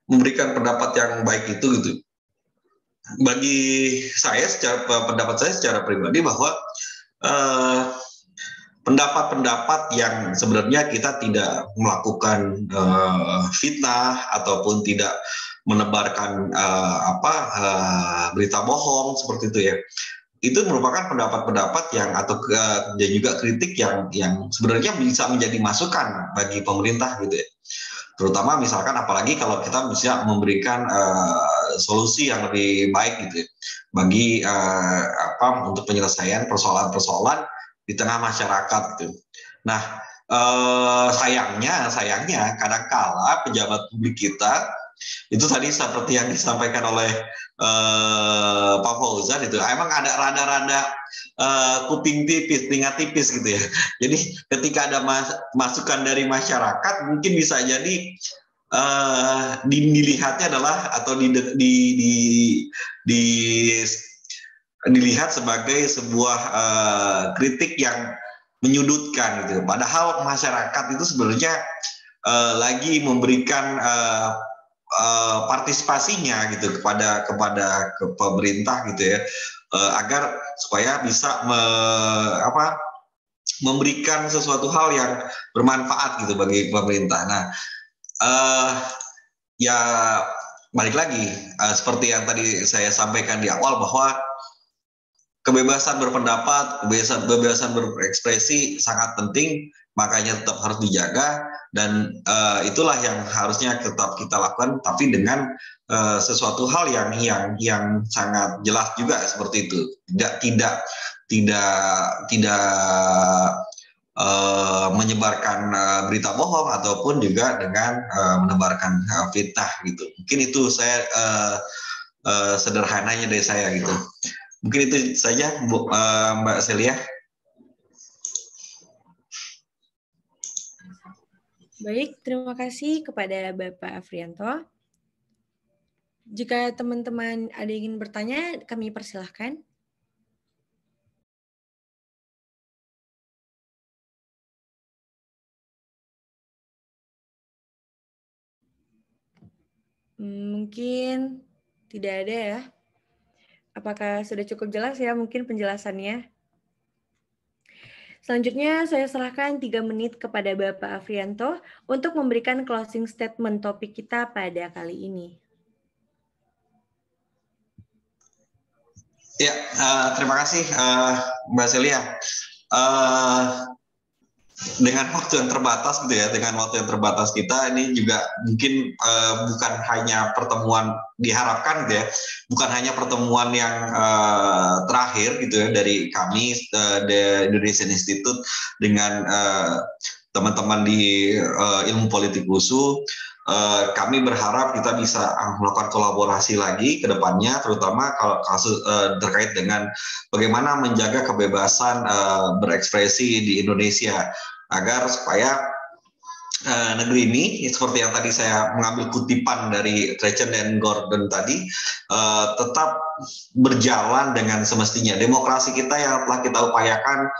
memberikan pendapat yang baik itu gitu? Bagi saya pendapat saya secara pribadi bahwa pendapat-pendapat yang sebenarnya kita tidak melakukan fitnah ataupun tidak menebarkan berita bohong seperti itu ya. Itu merupakan pendapat-pendapat yang dan juga kritik yang sebenarnya bisa menjadi masukan bagi pemerintah gitu ya. Terutama misalkan apalagi kalau kita bisa memberikan solusi yang lebih baik gitu ya, bagi untuk penyelesaian persoalan-persoalan di tengah masyarakat gitu. Nah, sayangnya kadangkala pejabat publik kita itu tadi seperti yang disampaikan oleh Pak Fauzan itu emang ada rada-rada kuping tipis, telinga tipis gitu ya. Jadi ketika ada masukan dari masyarakat mungkin bisa jadi dilihatnya adalah atau dilihat sebagai sebuah kritik yang menyudutkan gitu. Padahal masyarakat itu sebenarnya lagi memberikan partisipasinya gitu kepada pemerintah gitu ya, agar supaya bisa memberikan sesuatu hal yang bermanfaat gitu bagi pemerintah. Nah, ya balik lagi seperti yang tadi saya sampaikan di awal bahwa kebebasan berpendapat, kebebasan berekspresi sangat penting, makanya tetap harus dijaga dan itulah yang harusnya tetap kita lakukan, tapi dengan sesuatu hal yang sangat jelas juga seperti itu, tidak menyebarkan berita bohong ataupun juga dengan menebarkan fitnah gitu. Mungkin itu saya sederhananya dari saya gitu. Mungkin itu saja Mbak Celia. Baik, terima kasih kepada Bapak Afrianto. Jika teman-teman ada yang ingin bertanya, kami persilahkan. Mungkin Tidak ada ya. Apakah sudah cukup jelas ya mungkin penjelasannya? Selanjutnya saya serahkan 3 menit kepada Bapak Afrianto untuk memberikan closing statement topik kita pada kali ini. Ya, terima kasih Mbak Celia. Dengan waktu yang terbatas gitu ya, dengan waktu yang terbatas kita ini juga mungkin bukan hanya pertemuan diharapkan gitu ya, bukan hanya pertemuan yang terakhir gitu ya dari kami The Indonesian Institute dengan teman-teman di ilmu politik USU. Kami berharap kita bisa melakukan kolaborasi lagi ke depannya, terutama kalau kasus terkait dengan bagaimana menjaga kebebasan berekspresi di Indonesia agar supaya negeri ini seperti yang tadi saya mengambil kutipan dari Trechen dan Gordon tadi tetap berjalan dengan semestinya. Demokrasi kita yang telah kita upayakan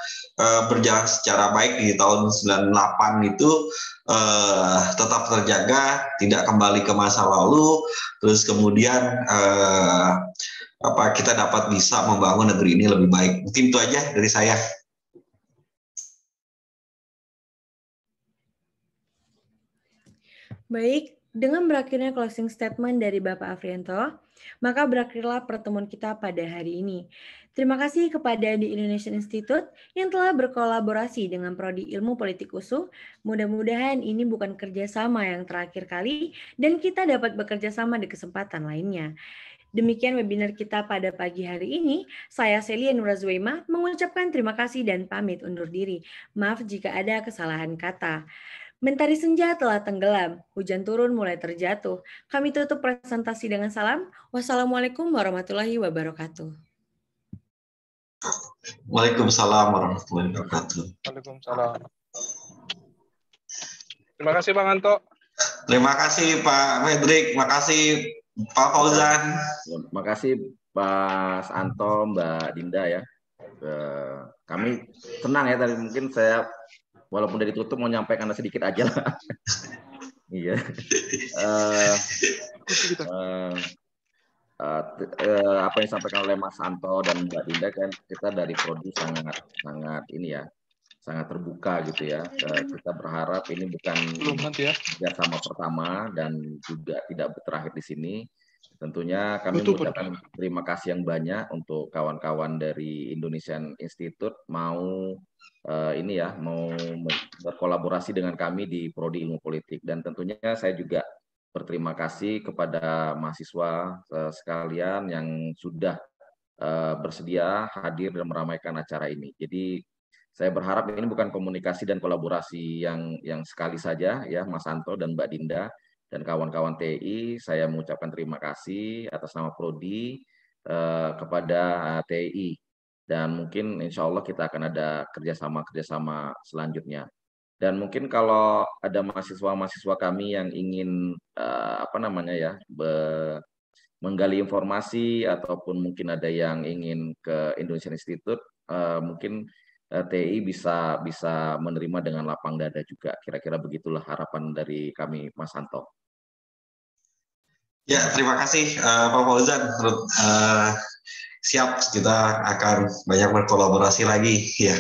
berjalan secara baik di tahun 98 itu tetap terjaga, tidak kembali ke masa lalu, terus kemudian kita dapat bisa membangun negeri ini lebih baik. Mungkin itu aja dari saya. Baik, dengan berakhirnya closing statement dari Bapak Afrianto, maka berakhirlah pertemuan kita pada hari ini. Terima kasih kepada The Indonesian Institute yang telah berkolaborasi dengan Prodi Ilmu Politik USU. Mudah-mudahan ini bukan kerjasama yang terakhir kali dan kita dapat bekerja sama di kesempatan lainnya. Demikian webinar kita pada pagi hari ini. Saya Celia Nurazweima mengucapkan terima kasih dan pamit undur diri. Maaf jika ada kesalahan kata. Mentari senja telah tenggelam, hujan turun mulai terjatuh. Kami tutup presentasi dengan salam. Wassalamualaikum warahmatullahi wabarakatuh. Waalaikumsalam warahmatullahi wabarakatuh. Waalaikumsalam. Terima kasih Bang Anto. Terima kasih Pak Fredrik, terima kasih Pak Fauzan. Terima kasih Pak Anto, Mbak Dinda ya. Kami senang ya tadi mungkin saya walaupun udah ditutup mau nyampaikan sedikit aja lah. Iya. Apa yang disampaikan oleh Mas Anto dan Mbak Dinda kan kita dari Prodi sangat ini ya, sangat terbuka gitu ya. Kita berharap ini bukan kerjasama pertama dan juga tidak berakhir di sini. Tentunya kami mengucapkan terima kasih yang banyak untuk kawan-kawan dari Indonesian Institute mau mau berkolaborasi dengan kami di Prodi Ilmu Politik, dan tentunya saya juga berterima kasih kepada mahasiswa sekalian yang sudah bersedia hadir dan meramaikan acara ini. Jadi saya berharap ini bukan komunikasi dan kolaborasi yang sekali saja ya, Mas Anto dan Mbak Dinda dan kawan-kawan TI. Saya mengucapkan terima kasih atas nama Prodi kepada TI. Dan mungkin insya Allah kita akan ada kerjasama selanjutnya. Dan mungkin kalau ada mahasiswa-mahasiswa kami yang ingin menggali informasi ataupun mungkin ada yang ingin ke Indonesian Institute, mungkin TI bisa menerima dengan lapang dada juga. Kira-kira begitulah harapan dari kami, Mas Anto. Ya, terima kasih Pak Fauzan. Siap, kita akan banyak berkolaborasi lagi ya.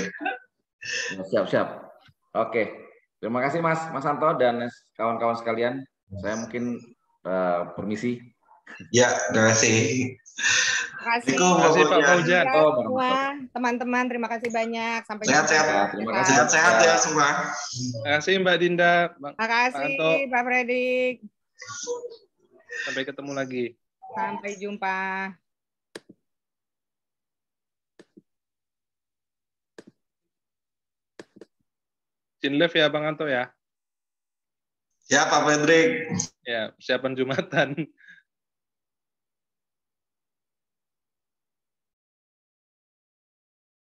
Siap. Oke, terima kasih Mas Anto dan kawan-kawan sekalian. Saya mungkin permisi. Ya, terima kasih. Terima kasih Pak Fauzan. Semua teman-teman, terima kasih banyak. Sampai sehat-sehat. Terima kasih. Sehat-sehat ya semua. Terima kasih Mbak Dinda. Terima kasih Pak Fredrik. Sampai ketemu lagi. Sampai jumpa. Live ya Bang Anto ya. Ya Pak Fredrik. Ya, persiapan Jumatan.